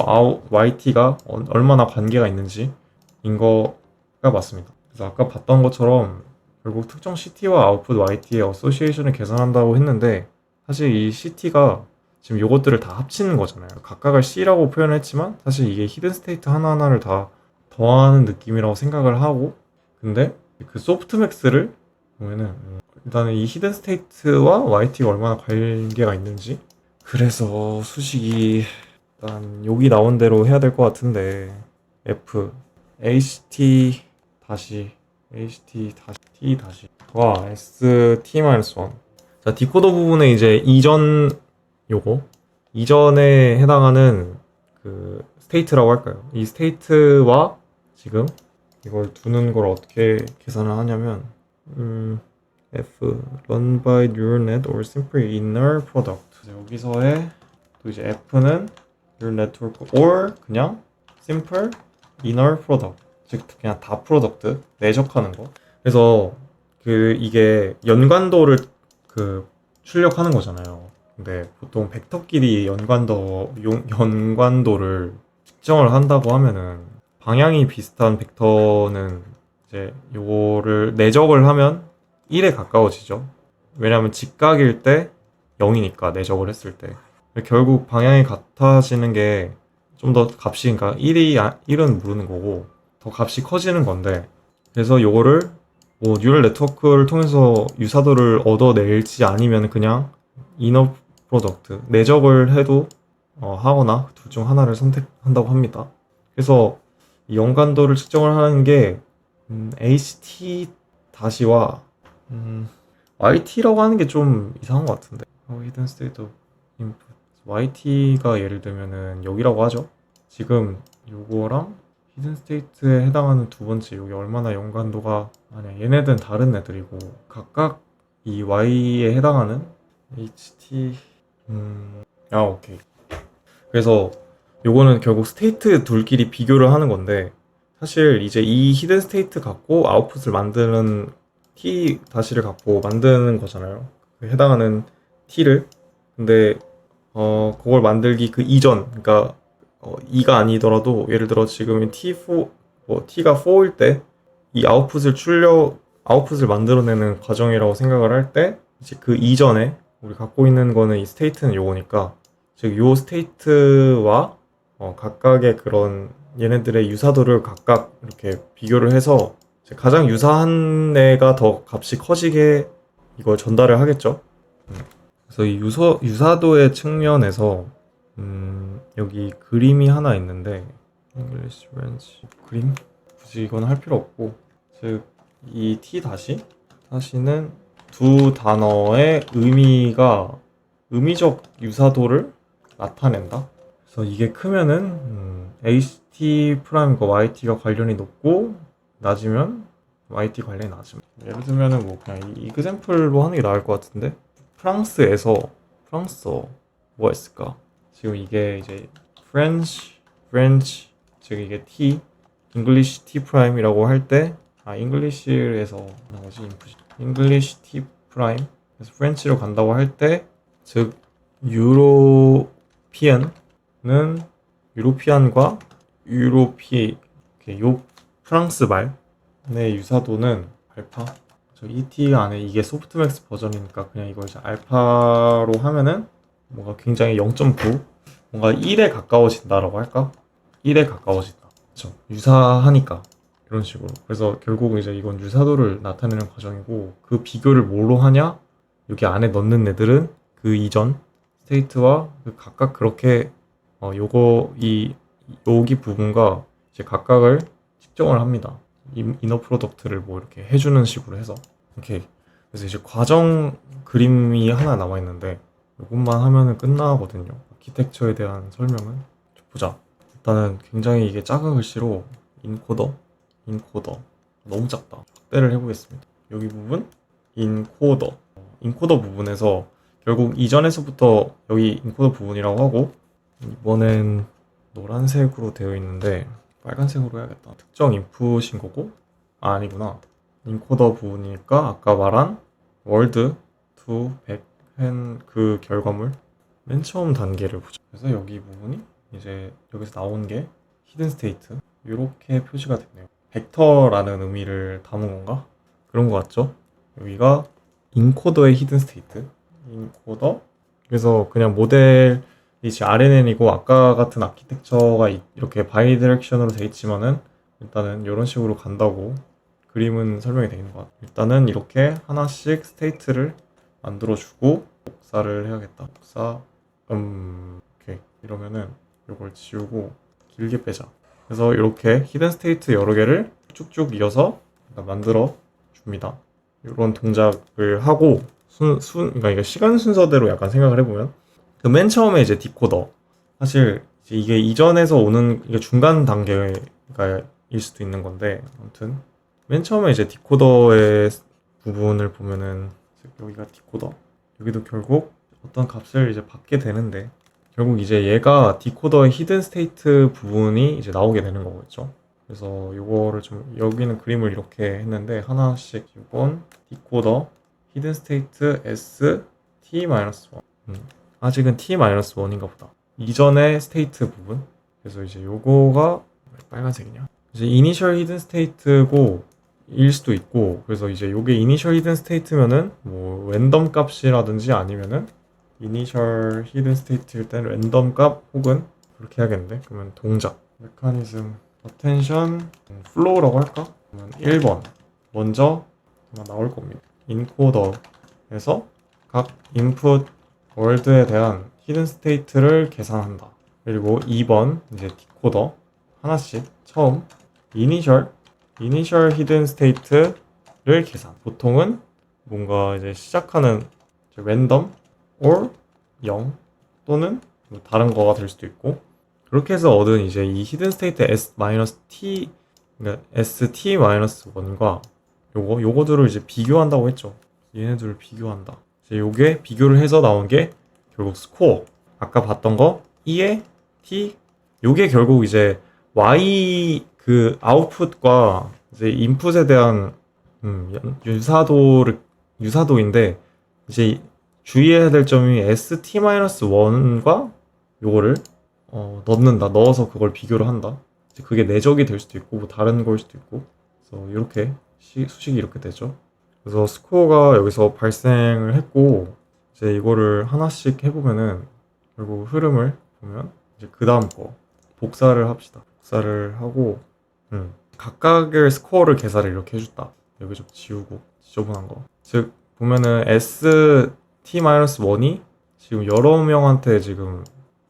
yt가 얼마나 관계가 있는지 인 거가 맞습니다. 그래서 아까 봤던 것처럼 결국 특정 CT와 아웃풋 YT의 어소시에이션을 계산한다고 했는데 사실 이 CT가 지금 요것들을 다 합치는 거잖아요. 각각을 C라고 표현했지만 사실 이게 히든 스테이트 하나하나를 다 더하는 느낌이라고 생각을 하고 근데 그 소프트맥스를 보면은 일단은 이 히든 스테이트와 YT가 얼마나 관계가 있는지 그래서 수식이 일단 여기 나온 대로 해야 될 것 같은데 F HT 다시 HT 다시 T 다시 와 ST-1 자 디코더 부분에 이제 요거 이전에 해당하는 그 스테이트라고 할까요? 이 스테이트와 지금 이걸 두는 걸 어떻게 계산을 하냐면 F run by neural net or simple inner product 여기서의 또 이제 F는 neural network or 그냥 simple inner product 즉 그냥 다 프로덕트 내적하는 거 그래서 그 이게 연관도를 그 출력하는 거잖아요. 근데 보통 벡터끼리 연관도를 측정을 한다고 하면은 방향이 비슷한 벡터는 이제 요거를 내적을 하면 1에 가까워지죠. 왜냐하면 직각일 때 0이니까 내적을 했을 때 결국 방향이 같아지는 게 좀 더 값이 그러니까 1은 모르는 거고 더 값이 커지는 건데 그래서 요거를 뭐 뉴럴 네트워크를 통해서 유사도를 얻어낼지 아니면 그냥 이너 프로덕트 내적을 해도 하거나 둘 중 하나를 선택한다고 합니다. 그래서 이 연관도를 측정을 하는 게 HT 다시와 YT라고 하는 게 좀 이상한 것 같은데. Hidden State of Input. YT가 예를 들면은 여기라고 하죠. 지금 요거랑 히든 스테이트에 해당하는 두 번째 여기 얼마나 연관도가 아니야 얘네들은 다른 애들이고 각각 이 Y에 해당하는 HT 오케이 그래서 요거는 결국 스테이트 둘끼리 비교를 하는 건데 사실 이제 이 히든 스테이트 갖고 아웃풋을 만드는 T 다시를 갖고 만드는 거잖아요. 그 해당하는 T를 근데 그걸 만들기 그 이전 그러니까 2가 아니더라도 예를 들어 지금 T4 T가 4일 때 이 아웃풋을 만들어내는 과정이라고 생각을 할 때 이제 그 이전에 우리 갖고 있는 거는 이 스테이트는 요거니까 즉 요 스테이트와 각각의 그런 얘네들의 유사도를 각각 이렇게 비교를 해서 가장 유사한 애가 더 값이 커지게 이걸 전달을 하겠죠. 그래서 이 유사도의 측면에서 여기 그림이 하나 있는데 English Range 그림? 굳이 이건 할 필요 없고 즉 이 T 다시는 두 단어의 의미적 유사도를 나타낸다. 그래서 이게 크면은 HT 프라임과 YT가 관련이 높고 낮으면 YT 관련이 낮음. 예를 들면은 뭐 그냥 이 example로 하는 게 나을 것 같은데 프랑스 뭐가 있을까? 지금 이게 이제 French 즉 이게 T English T 프라임이라고 할 때 English에서 나오지 인풋이 English T 프라임 그래서 French로 간다고 할 때 즉 유로피안과 요 프랑스 말의 유사도는 알파 저 ET 안에 이게 소프트맥스 버전이니까 그냥 이걸 이제 알파로 하면은 뭔가 굉장히 0.9 뭔가 1에 가까워진다라고 할까? 1에 가까워진다. 그렇죠. 유사하니까 이런 식으로. 그래서 결국 이제 이건 유사도를 나타내는 과정이고 그 비교를 뭘로 하냐? 여기 안에 넣는 애들은 그 이전 스테이트와 그 각각 그렇게 여기 부분과 이제 각각을 측정을 합니다. 이너 프로덕트를 뭐 이렇게 해주는 식으로 해서 오케이. 그래서 이제 과정 그림이 하나 남아 있는데 이것만 하면은 끝나거든요. 아키텍처에 대한 설명은 보자. 일단은 굉장히 이게 작은 글씨로 인코더 너무 작다. 확대를 해보겠습니다. 여기 부분 인코더 부분에서 결국 이전에서부터 여기 인코더 부분이라고 하고 이번엔 노란색으로 되어 있는데 빨간색으로 해야겠다. 특정 인풋인 거고 아니구나. 인코더 부분이니까 아까 말한 월드 to 백한 그 결과물 맨 처음 단계를 보자. 그래서 여기 부분이 이제 여기서 나온 게 히든 스테이트 이렇게 표시가 됐네요. 벡터라는 의미를 담은 건가? 그런 것 같죠? 여기가 인코더의 히든 스테이트. 인코더. 그래서 그냥 모델이 지금 RNN이고 아까 같은 아키텍처가 이렇게 바이디렉션으로 돼 있지만은 일단은 이런 식으로 간다고 그림은 설명이 되어 있는 것 같아요. 일단은 이렇게 하나씩 스테이트를 만들어주고 복사를 해야겠다. 복사 오케이. 이러면은 이걸 지우고 길게 빼자. 그래서 이렇게 히든 스테이트 여러 개를 쭉쭉 이어서 만들어 줍니다. 이런 동작을 하고 그러니까 이게 시간 순서대로 약간 생각을 해보면 그 맨 처음에 이제 디코더 사실 이게 이전에서 오는 이게 중간 단계가 일 수도 있는 건데 아무튼 맨 처음에 이제 디코더의 부분을 보면은 여기가 디코더 여기도 결국 어떤 값을 이제 받게 되는데 결국 이제 얘가 디코더의 히든 스테이트 부분이 이제 나오게 되는 거겠죠. 그래서 이거를 좀 여기는 그림을 이렇게 했는데 하나씩 이번 디코더 히든 스테이트 S T-1 아직은 T-1인가 보다. 이전의 스테이트 부분. 그래서 이제 요거가 왜 빨간색이냐? 이제 이니셜 히든 스테이트고 일 수도 있고 그래서 이제 요게 이니셜 히든 스테이트면은 뭐 랜덤 값이라든지 아니면은 이니셜 히든 스테이트일 때는 랜덤 값 혹은 그렇게 해야겠는데 그러면 동작 메커니즘 어텐션 플로우라고 할까? 그러면 1번 먼저 아마 나올 겁니다. 인코더에서 각 인풋 월드에 대한 히든 스테이트를 계산한다. 그리고 2번 이제 디코더 하나씩 처음 이니셜 히든 스테이트를 계산. 보통은 뭔가 이제 시작하는 랜덤 or 0 또는 뭐 다른 거가 될 수도 있고 그렇게 해서 얻은 이제 이 히든 스테이트 S-T 그러니까 ST-1과 요거들을 이제 비교한다고 했죠. 얘네들을 비교한다. 이제 요게 비교를 해서 나온 게 결국 스코어. 아까 봤던 거 E에 T 요게 결국 이제 Y 그 아웃풋과 이제 인풋에 대한 유사도인데 이제 주의해야 될 점이 ST-1과 요거를 넣어서 그걸 비교를 한다. 이제 그게 내적이 될 수도 있고 뭐 다른 걸 수도 있고 그래서 이렇게 수식이 이렇게 되죠. 그래서 스코어가 여기서 발생을 했고 이제 이거를 하나씩 해보면은 결국 흐름을 보면 이제 그 다음 거 복사를 합시다. 복사를 하고 각각의 스코어를 계산을 이렇게 해줬다. 여기 좀 지우고 지저분한 거. 즉 보면은 ST-1이 지금 여러 명한테 지금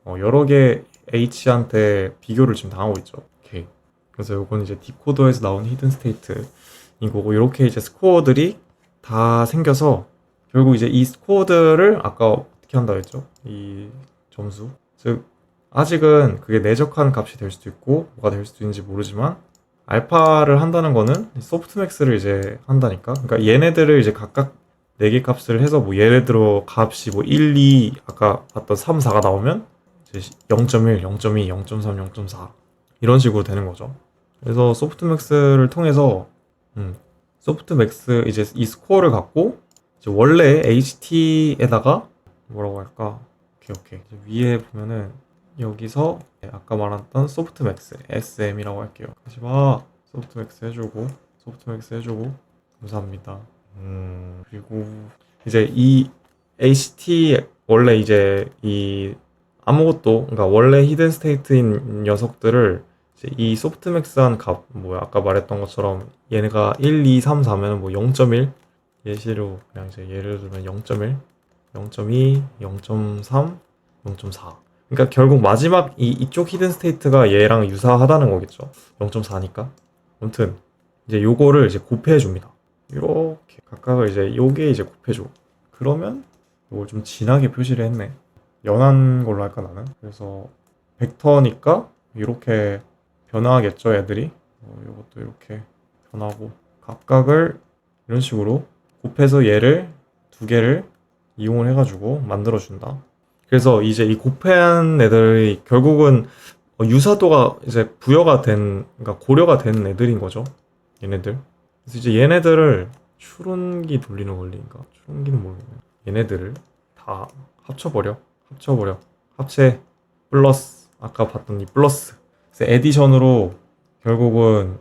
여러 개 H한테 비교를 지금 당하고 있죠. 오케이. 그래서 요건 이제 디코더에서 나온 히든 스테이트인 거고 이렇게 이제 스코어들이 다 생겨서 결국 이제 이 스코어들을 아까 어떻게 한다고 했죠? 이 점수. 즉 아직은 그게 내적한 값이 될 수도 있고 뭐가 될 수도 있는지 모르지만 알파를 한다는 거는 소프트맥스를 이제 한다니까. 그러니까 얘네들을 이제 각각 4개 값을 해서 뭐 예를 들어 값이 뭐 1, 2 아까 봤던 3, 4가 나오면 이제 0.1, 0.2, 0.3, 0.4 이런 식으로 되는 거죠. 그래서 소프트맥스를 통해서 소프트맥스 이제 이 스코어를 갖고 이제 원래 HT에다가 뭐라고 할까? 오케이. 이제 위에 보면은 여기서 아까 말했던 소프트맥스 SM이라고 할게요. 다시 봐. 소프트맥스 해주고 감사합니다. 그리고 이제 이 HT 원래 이제 이 아무것도 그러니까 원래 히든 스테이트인 녀석들을 이제 이 소프트맥스한 값 뭐야 아까 말했던 것처럼 얘네가 1, 2, 3, 4면 뭐 0.1 예시로 그냥 이제 예를 들면 0.1, 0.2, 0.3, 0.4 그러니까 결국 마지막 이쪽 히든 스테이트가 얘랑 유사하다는 거겠죠. 0.4니까. 아무튼 이제 요거를 이제 곱해 줍니다. 이렇게 각각을 이제 요게 이제 곱해 줘. 그러면 이걸 좀 진하게 표시를 했네. 연한 걸로 할까 나는. 그래서 벡터니까 이렇게 변화하겠죠, 애들이. 요것도 이렇게 변하고 각각을 이런 식으로 곱해서 얘를 두 개를 이용을 해가지고 만들어준다. 그래서 이제 이 곱한 애들이 결국은 유사도가 이제 부여가 된, 그러니까 고려가 된 애들인 거죠. 얘네들. 그래서 이제 얘네들을 추론기 돌리는 원리인가? 추론기는 모르겠네. 얘네들을 다 합쳐버려. 합체 플러스 아까 봤던 이 플러스. 그래서 에디션으로 결국은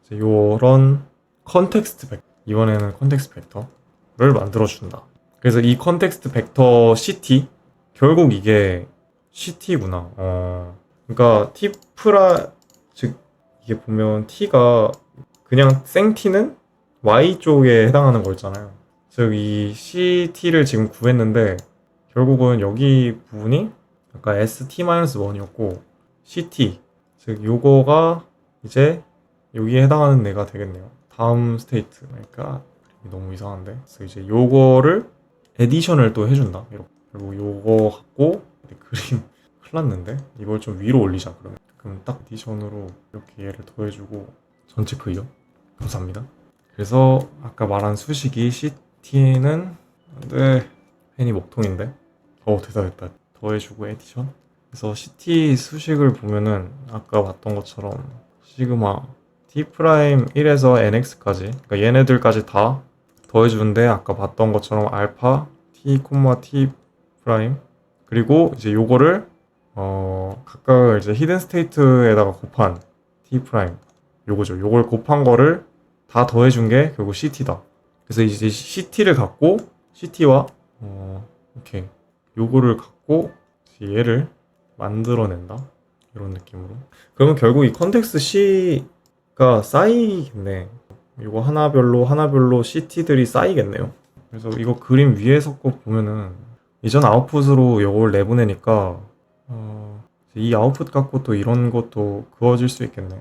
이제 요런 컨텍스트 벡터, 이번에는 컨텍스트 벡터를 만들어준다. 그래서 이 컨텍스트 벡터 CT, 결국 이게 CT구나. 그러니까 즉 이게 보면 T가 그냥 생 T는 Y 쪽에 해당하는 거였잖아요. 즉 이 CT를 지금 구했는데 결국은 여기 부분이 아까 ST-1이었고 CT, 즉 요거가 이제 여기에 해당하는 애가 되겠네요. 다음 스테이트. 그러니까 너무 이상한데. 그래서 이제 요거를 에디션을 또 해준다. 이렇게. 그리고 요거 갖고 그림 큰일 났는데 이걸 좀 위로 올리자. 그럼 딱 에디션으로 이렇게 얘를 더해주고 전체 클리어. 감사합니다. 그래서 아까 말한 수식이 CT는 네, 펜이 먹통인데. 됐다. 더해주고 에디션. 그래서 CT 수식을 보면은 아까 봤던 것처럼 시그마 T'1에서 NX까지, 그러니까 얘네들까지 다 더해주는데 아까 봤던 것처럼 알파 T, T 프라임, 그리고 이제 요거를 각각 이제 히든 스테이트에다가 곱한 T 프라임, 요거죠. 요걸 곱한 거를 다 더해준 게 결국 CT다. 그래서 이제 CT를 갖고 CT와 이렇게 요거를 갖고 얘를 만들어낸다. 이런 느낌으로. 그러면 결국 이 컨텍스트 C가 쌓이겠네. 이거 하나별로 CT들이 쌓이겠네요. 그래서 이거 그림 위에서 꼭 보면은 이전 아웃풋으로 이걸 내보내니까 이 아웃풋 갖고 또 이런 것도 그어질 수 있겠네.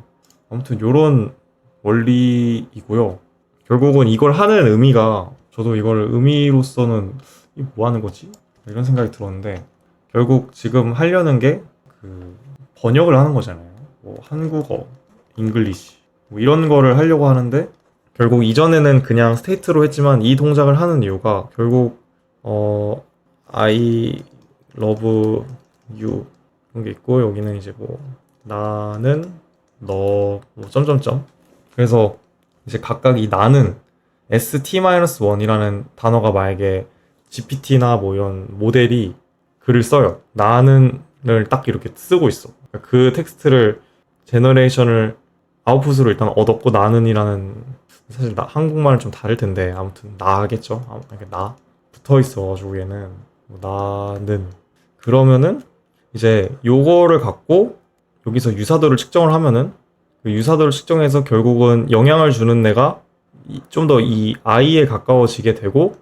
아무튼 이런 원리이고요. 결국은 이걸 하는 의미가, 저도 이걸 의미로서는 뭐 하는 거지? 이런 생각이 들었는데, 결국 지금 하려는 게 그 번역을 하는 거잖아요. 뭐 한국어, 잉글리시 뭐 이런 거를 하려고 하는데, 결국 이전에는 그냥 스테이트로 했지만 이 동작을 하는 이유가 결국 I love you 이런 게 있고, 여기는 이제 뭐 나는 너 뭐 점점점. 그래서 이제 각각 이 나는 ST-1이라는 단어가 만약에 GPT나 뭐 이런 모델이 글을 써요. 나는을 딱 이렇게 쓰고 있어. 그러니까 그 텍스트를 제너레이션을 아웃풋으로 일단 얻었고, 나는이라는, 사실 한국말은 좀 다를 텐데 아무튼 나겠죠. 나 붙어 있어가지고 얘는 나는, 그러면은 이제 요거를 갖고 여기서 유사도를 측정을 하면은 그 유사도를 측정해서 결국은 영향을 주는 애가 좀 더 이 I에 가까워지게 되고,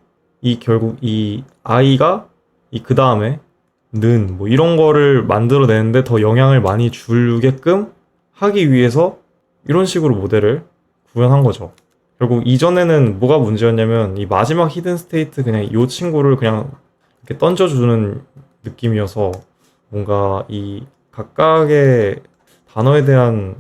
결국 이 I가 그 다음에 는 뭐 이런 거를 만들어내는데 더 영향을 많이 주게끔 하기 위해서 이런 식으로 모델을 구현한 거죠. 결국 이전에는 뭐가 문제였냐면 이 마지막 히든 스테이트, 그냥 이 친구를 그냥 이렇게 던져주는 느낌이어서 뭔가 이 각각의 단어에 대한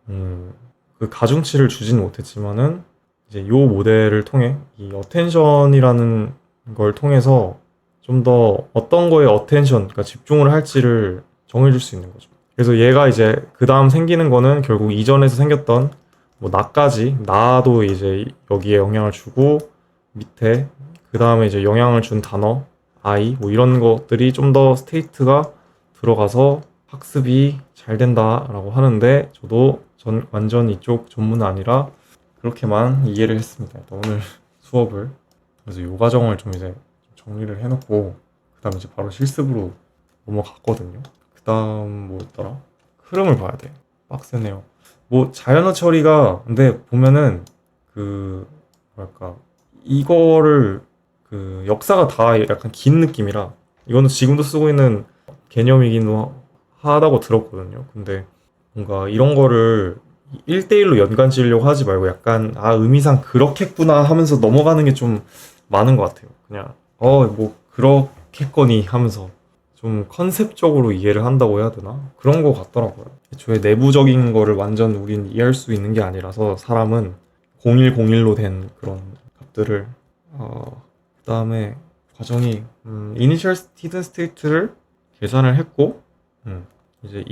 그 가중치를 주지는 못했지만은 이제 요 모델을 통해 이 어텐션이라는 걸 통해서 좀 더 어떤 거에 어텐션, 그러니까 집중을 할지를 정해줄 수 있는 거죠. 그래서 얘가 이제 그 다음 생기는 거는 결국 이전에서 생겼던 뭐 나도 이제 여기에 영향을 주고, 밑에 그 다음에 이제 영향을 준 단어 I 뭐 이런 것들이 좀 더 스테이트가 들어가서 학습이 잘 된다라고 하는데, 저도 완전 이쪽 전문은 아니라 그렇게만 이해를 했습니다. 오늘 수업을. 그래서 이 과정을 좀 이제 정리를 해놓고 그 다음 이제 바로 실습으로 넘어갔거든요. 그 다음 뭐였더라? 흐름을 봐야 돼. 빡세네요. 뭐 자연어 처리가, 근데 보면은 그 뭐랄까, 이거를 그 역사가 다 약간 긴 느낌이라, 이거는 지금도 쓰고 있는 개념이긴 하다고 들었거든요. 근데 뭔가 이런 거를 1대1로 연관 지으려고 하지 말고 약간 의미상 그렇겠구나 하면서 넘어가는 게 좀 많은 것 같아요. 그냥 뭐 그렇겠거니 하면서 좀 컨셉적으로 이해를 한다고 해야 되나? 그런 거 같더라고요. 애초에 내부적인 거를 완전 우린 이해할 수 있는 게 아니라서, 사람은 0101로 된 그런 값들을 그 다음에 과정이 이니셜 히든 스테이트를 계산을 했고, 이제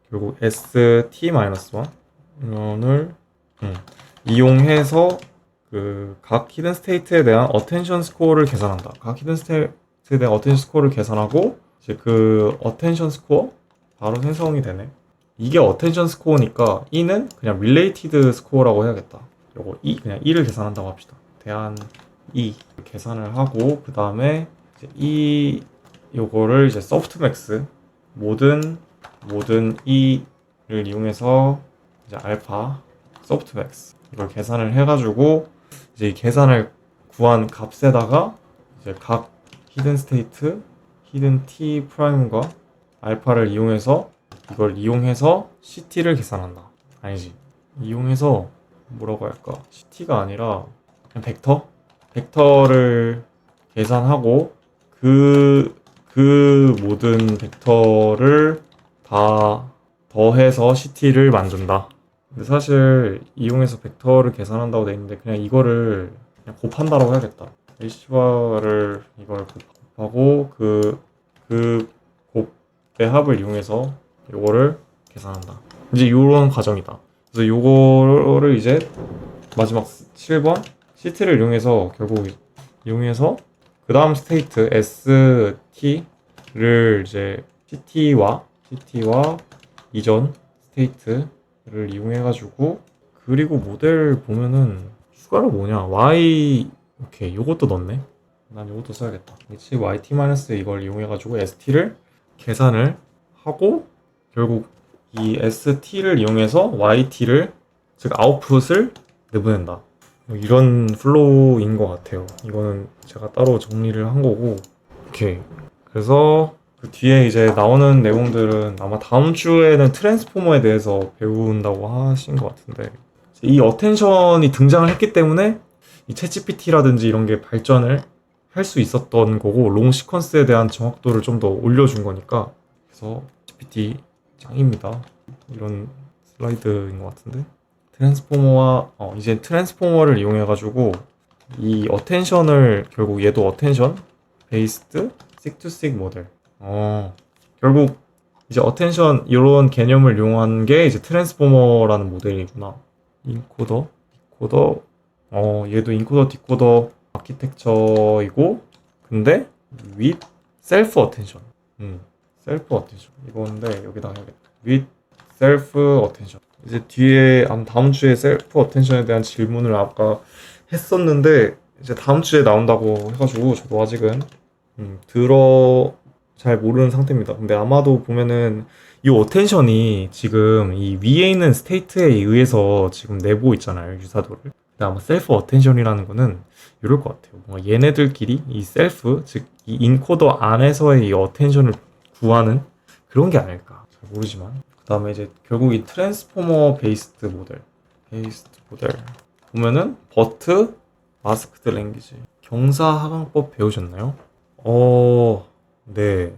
결국 ST-1을 이용해서 그 각 히든 스테이트에 대한 어텐션 스코어를 계산한다. 각 히든 스테이트에 대한 어텐션 스코어를 계산하고, 이제 그 어텐션 스코어 바로 생성이 되네. 이게 어텐션 스코어니까 E는 그냥 related 스코어라고 해야겠다. 요거 E 그냥 E를 계산한다고 합시다. 대한 E 계산을 하고 그 다음에 E 요거를 이제 소프트맥스 모든 E를 이용해서 이제 알파 소프트맥스 이걸 계산을 해가지고 이제 이 계산을 구한 값에다가 이제 각 히든 스테이트 히든 T 프라임과 알파를 이용해서 이걸 이용해서 CT를 계산한다. 아니지. 이용해서 뭐라고 할까? CT가 아니라 그냥 벡터를 계산하고 그 모든 벡터를 다 더해서 CT를 만든다. 근데 사실 이용해서 벡터를 계산한다고 돼 있는데 그냥 이거를 그냥 곱한다라고 해야겠다. H바를 이걸 곱하고 그 곱의 합을 이용해서 요거를 계산한다. 이제 요런 과정이다. 그래서 요거를 이제 마지막 7번 CT를 이용해서 결국 이용해서 그 다음 스테이트 ST를 이제 CT와 이전 스테이트를 이용해가지고 그리고 모델 보면은 추가로 뭐냐 Y 오케이 요것도 넣네. 난 요것도 써야겠다. YT 마이너스 이걸 이용해가지고 ST를 계산을 하고 결국 이 ST를 이용해서 YT를 즉 아웃풋을 내보낸다. 뭐 이런 플로우인 것 같아요. 이거는 제가 따로 정리를 한 거고 오케이. 그래서 그 뒤에 이제 나오는 내용들은 아마 다음 주에는 트랜스포머에 대해서 배운다고 하신 것 같은데 이 어텐션이 등장을 했기 때문에 이 챗GPT라든지 이런 게 발전을 할 수 있었던 거고 롱 시퀀스에 대한 정확도를 좀 더 올려준 거니까 그래서 GPT 짱입니다. 이런 슬라이드인 것 같은데 트랜스포머와 이제 트랜스포머를 이용해가지고 이 어텐션을 결국 얘도 어텐션 베이스드 식2식 모델 결국 이제 어텐션 이런 개념을 이용한 게 이제 트랜스포머라는 모델이구나. 인코더 디코더 얘도 인코더 디코더 아키텍처이고 근데 with self attention self attention 이건데 여기다 해야겠다. with self attention 이제 뒤에 다음 주에 self attention에 대한 질문을 아까 했었는데 이제 다음 주에 나온다고 해가지고 저도 아직은 잘 모르는 상태입니다. 근데 아마도 보면은 이 어텐션이 지금 이 위에 있는 스테이트에 의해서 지금 내보고 있잖아요, 유사도를. 근데 아마 셀프 어텐션이라는 거는 이럴 것 같아요. 뭔가 얘네들끼리 이 셀프, 즉 이 인코더 안에서의 이 어텐션을 구하는 그런 게 아닐까. 잘 모르지만. 그 다음에 이제 결국 이 트랜스포머 베이스드 모델 보면은 버트 마스크드 랭귀지 경사하강법 배우셨나요? 네.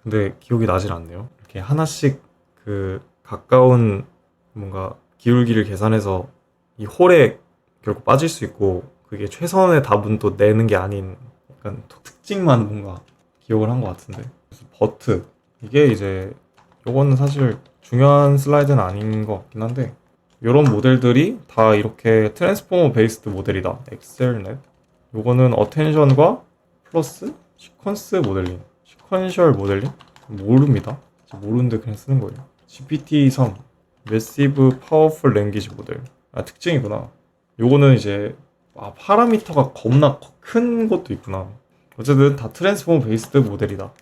근데 기억이 나질 않네요. 이렇게 하나씩 그 가까운 뭔가 기울기를 계산해서 이 홀에 결국 빠질 수 있고 그게 최선의 답은 또 내는 게 아닌 약간 특징만 뭔가 기억을 한 것 같은데. 그래서 버트 이게 이제 요거는 사실 중요한 슬라이드는 아닌 것 같긴 한데 이런 모델들이 다 이렇게 트랜스포머 베이스드 모델이다. 엑셀넷 요거는 어텐션과 플러스 시퀀스 모델링 시퀀셜 모델링? 모릅니다. 모르는데 그냥 쓰는 거예요. GPT-3 Massive Powerful Language 모델 특징이구나. 요거는 이제 파라미터가 겁나 큰 것도 있구나. 어쨌든 다 트랜스포머 베이스드 모델이다.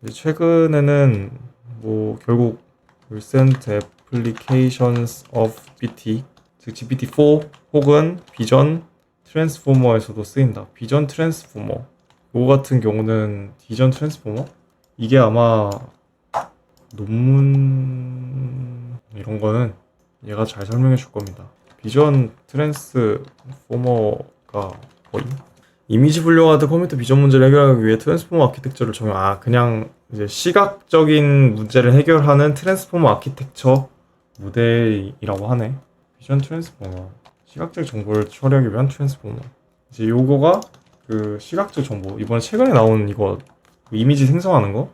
이제 최근에는 뭐 결국 Recent Applications of BT 즉 GPT-4 혹은 비전 트랜스포머에서도 쓰인다. 비전 트랜스포머 이거 같은 경우는 비전 트랜스포머? 이게 아마 논문 이런 거는 얘가 잘 설명해 줄 겁니다. 비전 트랜스포머가 뭐임? 이미지 분류와 컴퓨터 비전 문제를 해결하기 위해 트랜스포머 아키텍처를 적용. 그냥 이제 시각적인 문제를 해결하는 트랜스포머 아키텍처 모델이라고 하네. 비전 트랜스포머. 시각적 정보를 처리하기 위한 트랜스포머. 이제 요거가 그 시각적 정보 이번에 최근에 나온 이거 이미지 생성하는 거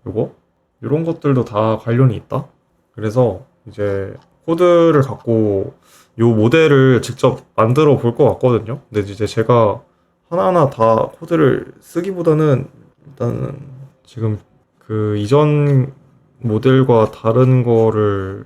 요거 이런 것들도 다 관련이 있다. 그래서 이제 코드를 갖고 요 모델을 직접 만들어 볼 것 같거든요. 근데 이제 제가 하나하나 다 코드를 쓰기보다는 일단은 지금 그 이전 모델과 다른 거를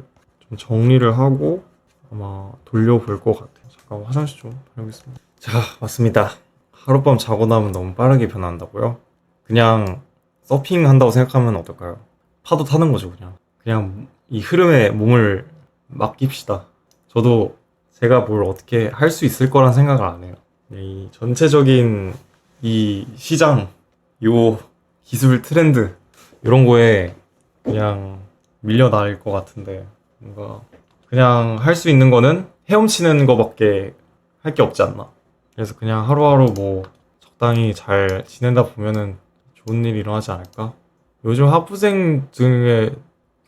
좀 정리를 하고 아마 돌려볼 것 같아요. 잠깐 화장실 좀 다녀오겠습니다. 자, 맞습니다. 하룻밤 자고 나면 너무 빠르게 변한다고요? 그냥 서핑한다고 생각하면 어떨까요? 파도 타는 거죠, 그냥. 그냥 이 흐름에 몸을 맡깁시다. 저도 제가 뭘 어떻게 할 수 있을 거란 생각을 안 해요. 이 전체적인 이 시장, 요 기술 트렌드, 이런 거에 그냥 밀려날 것 같은데, 뭔가 그냥 할 수 있는 거는 헤엄치는 거밖에 할 게 없지 않나. 그래서 그냥 하루하루 뭐 적당히 잘 지낸다 보면은 좋은 일이 일어나지 않을까? 요즘 학부생 중에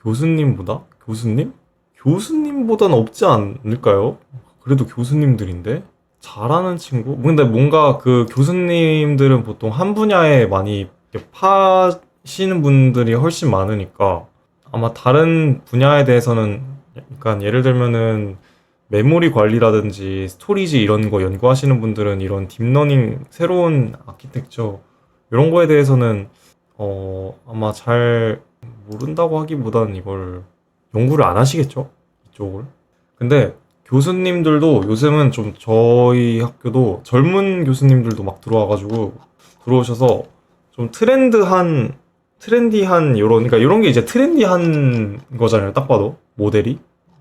교수님보다? 교수님? 교수님보다는 없지 않을까요? 그래도 교수님들인데? 잘하는 친구? 근데 뭔가 그 교수님들은 보통 한 분야에 많이 이렇게 파시는 분들이 훨씬 많으니까 아마 다른 분야에 대해서는 그러니까 예를 들면은 메모리 관리라든지 스토리지 이런 거 연구하시는 분들은 이런 딥러닝 새로운 아키텍처 이런 거에 대해서는 아마 잘 모른다고 하기보다는 이걸 연구를 안 하시겠죠? 이쪽을. 근데 교수님들도 요즘은 좀 저희 학교도 젊은 교수님들도 막 들어오셔서 좀 트렌디한 요런, 그러니까 요런 게 이제 트렌디한 거잖아요. 딱 봐도. 모델이.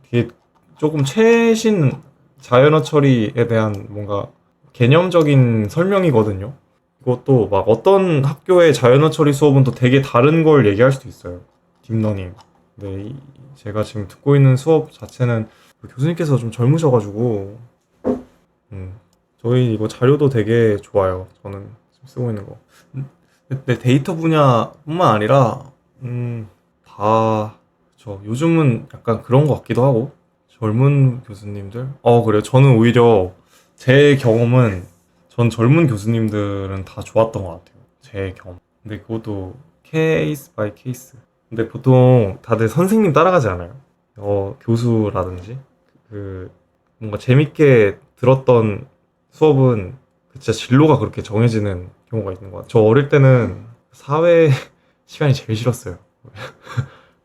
이게 조금 최신 자연어 처리에 대한 뭔가 개념적인 설명이거든요. 이것도 막 어떤 학교의 자연어 처리 수업은 또 되게 다른 걸 얘기할 수도 있어요. 딥러닝. 근데 제가 지금 듣고 있는 수업 자체는 그 교수님께서 좀 젊으셔가지고, 저희 이거 자료도 되게 좋아요. 저는 지금 쓰고 있는 거. 근데 데이터 분야뿐만 아니라, 요즘은 약간 그런 것 같기도 하고, 젊은 교수님들? 그래요. 저는 오히려 제 경험은 전 젊은 교수님들은 다 좋았던 것 같아요. 제 경험. 근데 그것도 케이스 바이 케이스. 근데 보통 다들 선생님 따라가지 않아요? 교수라든지. 그, 뭔가 재밌게 들었던 수업은 진짜 진로가 그렇게 정해지는 경우가 있는 것 같아요. 저 어릴 때는 사회 시간이 제일 싫었어요.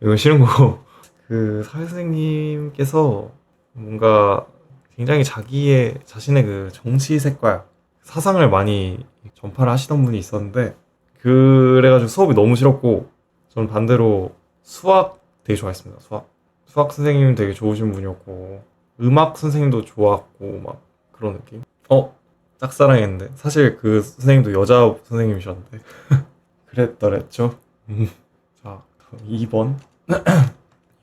이건 싫은 거고. 그 사회 선생님께서 뭔가 굉장히 자신의 그 정치색과 사상을 많이 전파를 하시던 분이 있었는데, 그래가지고 수업이 너무 싫었고, 저는 반대로 수학 되게 좋아했습니다. 수학 선생님 되게 좋으신 분이었고, 음악 선생님도 좋았고, 막 그런 느낌. 짝사랑했는데 사실 그 선생님도 여자 선생님이셨는데 그랬더랬죠. 자, 2번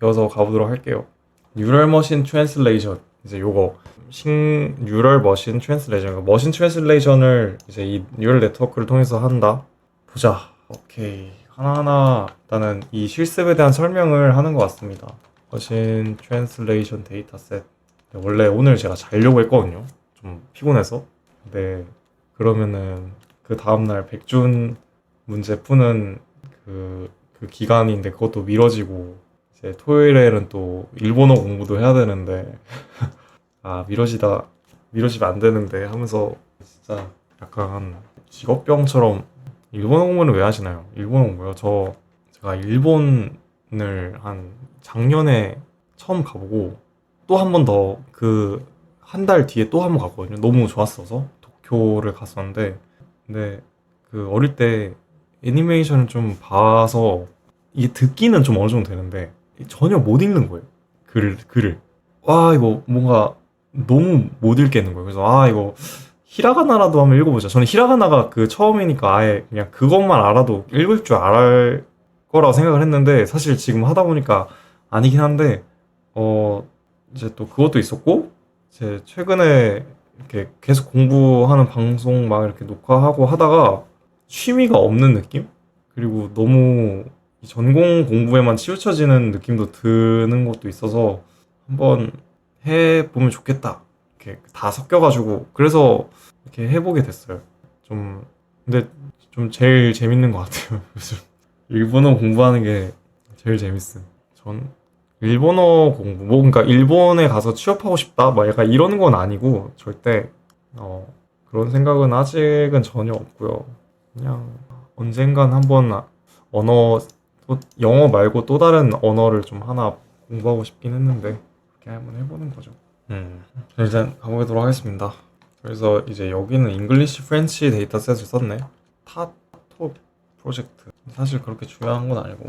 이어서 가보도록 할게요. 뉴럴 머신 트랜슬레이션, 이제 요거 뉴럴 머신 트랜슬레이션, 머신 트랜슬레이션을 이제 이 뉴럴 네트워크를 통해서 한다. 보자. 오케이, 하나하나 일단은 이 실습에 대한 설명을 하는 것 같습니다. 머신 트랜슬레이션 데이터셋. 원래 오늘 제가 자려고 했거든요. 좀 피곤해서. 근데 그러면은 그 다음날 백준 문제 푸는 그 기간인데 그것도 미뤄지고, 이제 토요일에는 또 일본어 공부도 해야 되는데 미뤄지면 안 되는데 하면서 진짜 약간 직업병처럼. 일본어 공부는 왜 하시나요? 일본어 공부요? 제가 일본을 한 작년에 처음 가보고 또 한 번 더 그 한 달 뒤에 또 한 번 갔거든요. 너무 좋았어서 도쿄를 갔었는데, 근데 그 어릴 때 애니메이션을 좀 봐서 이게 듣기는 좀 어느 정도 되는데 전혀 못 읽는 거예요. 글을. 와, 이거 뭔가 너무 못 읽겠는 거예요. 그래서 이거 히라가나라도 한번 읽어보자. 저는 히라가나가 그 처음이니까 아예 그냥 그것만 알아도 읽을 줄 알 거라고 생각을 했는데, 사실 지금 하다 보니까 아니긴 한데, 이제 또 그것도 있었고, 제 최근에 이렇게 계속 공부하는 방송 막 이렇게 녹화하고 하다가 취미가 없는 느낌? 그리고 너무 이 전공 공부에만 치우쳐지는 느낌도 드는 것도 있어서 한번 해보면 좋겠다. 이렇게 다 섞여가지고 그래서 이렇게 해보게 됐어요. 좀 근데 좀 제일 재밌는 것 같아요. 요즘 일본어 공부하는 게 제일 재밌음. 전 일본어 공부, 뭐 그러니까 일본에 가서 취업하고 싶다, 막 약간 이런 건 아니고 절대 그런 생각은 아직은 전혀 없고요. 그냥 언젠간 한번 언어, 영어 말고 또 다른 언어를 좀 하나 공부하고 싶긴 했는데 그렇게 한번 해보는 거죠. 일단 가보도록 하겠습니다. 그래서 이제 여기는 잉글리시 프렌치 데이터셋을 썼네. 타톱 프로젝트. 사실 그렇게 중요한 건 아니고.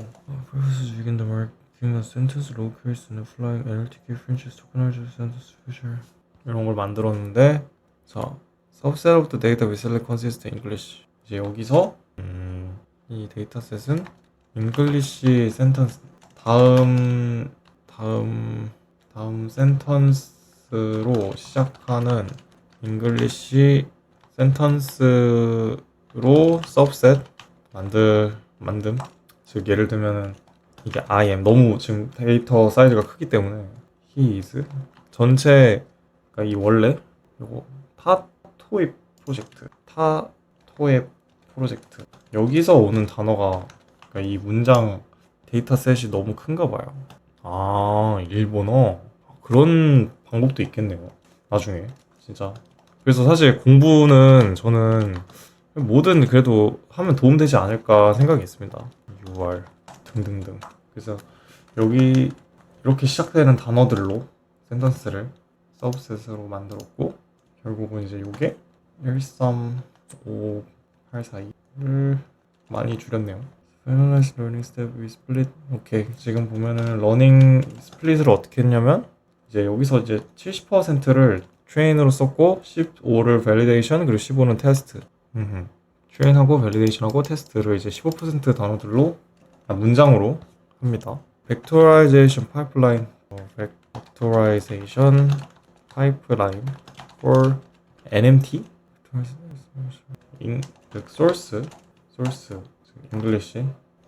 Purposes begin the mark, giving a sentence, locals, and applying analytic French tokenizer sentence feature. 이런 걸 만들었는데, 자, subset of the data we select consists in English. 이제 여기서 이 데이터셋은 잉글리시 센턴스 다음 센턴스로 시작하는 잉글리시 센턴스로 서브셋 만듦. 즉 예를 들면은 이게 I am 너무 지금 데이터 사이즈가 크기 때문에 he is 전체 그러니까 이 원래 요거 타토입 프로젝트 여기서 오는 단어가 그러니까 이 문장 데이터셋이 너무 큰가 봐요. 아, 일본어 그런 방법도 있겠네요. 나중에 진짜. 그래서 사실 공부는 저는 뭐든 그래도 하면 도움되지 않을까 생각이 있습니다. UR 등등등. 그래서 여기 이렇게 시작되는 단어들로 센텐스를 서브셋으로 만들었고 결국은 이제 요게 13582를 많이 줄였네요. Finalize learning step with split. 오케이. 지금 보면은 러닝 스플릿을 어떻게 했냐면 이제 여기서 이제 70%를 트레인으로 썼고 15를 밸리데이션 그리고 15는 테스트. 트레인하고 밸리데이션하고 테스트를 이제 15% 단어들로 문장으로 합니다. 벡토라이제이션 파이프라인 벡토라이제이션 파이프라인 for NMT 소스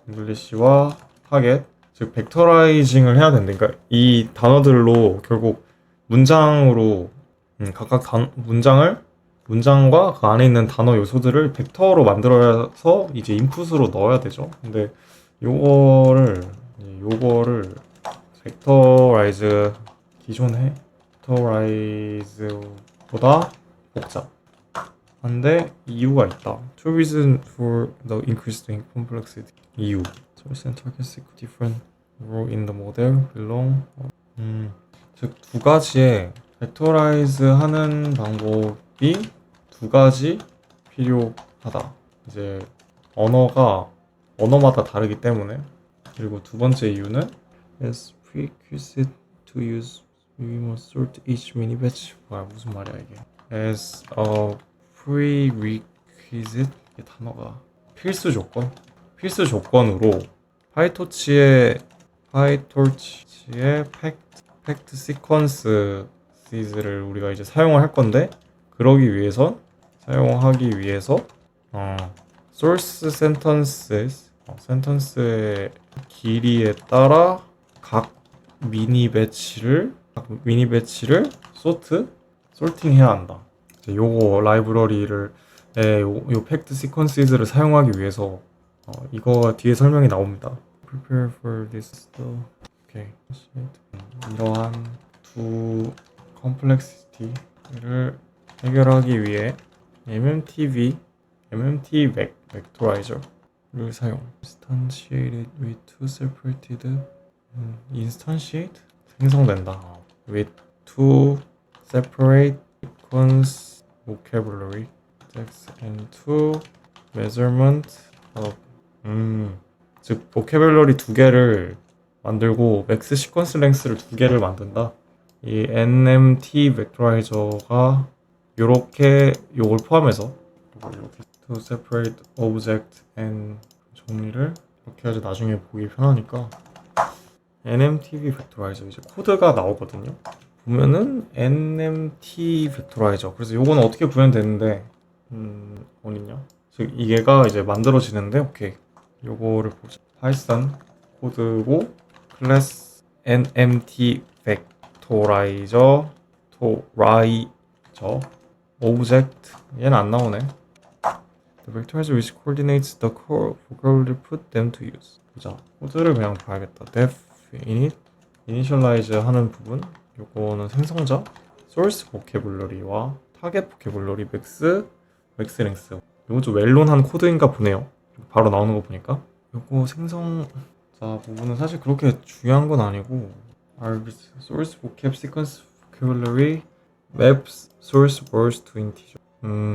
잉글리시와 타겟 즉 벡터라이징을 해야 된다. 그러니까 이 단어들로 결국 문장으로 각각 문장과 그 안에 있는 단어 요소들을 벡터로 만들어서 이제 인풋으로 넣어야 되죠. 근데 요거를 벡터라이즈 기존의 벡터라이즈보다 복잡한데 이유가 있다. Two reasons for the increased complexity. 이유. Source and target seek different role in the model belong. 즉 두 가지의 벡터라이즈 하는 방법이 두 가지 필요하다. 이제 언어마다 다르기 때문에. 그리고 두 번째 이유는 as prerequisite to use we must sort each mini batch. 무슨 말이야 이게? as a prerequisite 이 단어가 필수 조건으로 파이토치의 팩트 시퀀스를 우리가 이제 사용을 할 건데 사용하기 위해서 source sentence의 길이에 따라 각 미니 배치를 소팅해야 한다. 요거 라이브러리를 요 팩트 시퀀스를 사용하기 위해서 이거 뒤에 설명이 나옵니다. Prepare for this. 오케이. 이러한 두 컴플렉시티를 해결하기 위해 MMT 벡토라이저를 사용. Instantiated with two separated instantiate 생성된다. with two separate sequence vocabulary text and two measurement of 즉 vocabulary 두 개를 만들고 맥스 시퀀스 랭스를 두 개를 만든다. 이 NMT 벡토라이저가 요걸 포함해서 이렇게 to separate object and 정리를 이렇게 해야지 나중에 보기 편하니까 NMTV 벡토라이저 이제 코드가 나오거든요. 보면은 NMT 벡토라이저. 그래서 요거는 어떻게 구현되는데 어딨냐? 즉 이게가 이제 만들어지는데 오케이. 요거를 보자. 파이썬 코드고 클래스 NMT 벡토라이저 오브젝트 얘는 안 나오네. The vectorizer which coordinates the core vocabulary put them to use. 자, 코드를 그냥 봐야겠다. def init initialize 하는 부분 요거는 생성자 source vocabulary와 target vocabulary max length 요거 좀 웰론한 코드인가 보네요. 바로 나오는 거 보니까 요거 생성자 부분은 사실 그렇게 중요한 건 아니고 args source vocab sequence vocabulary maps source words to integer.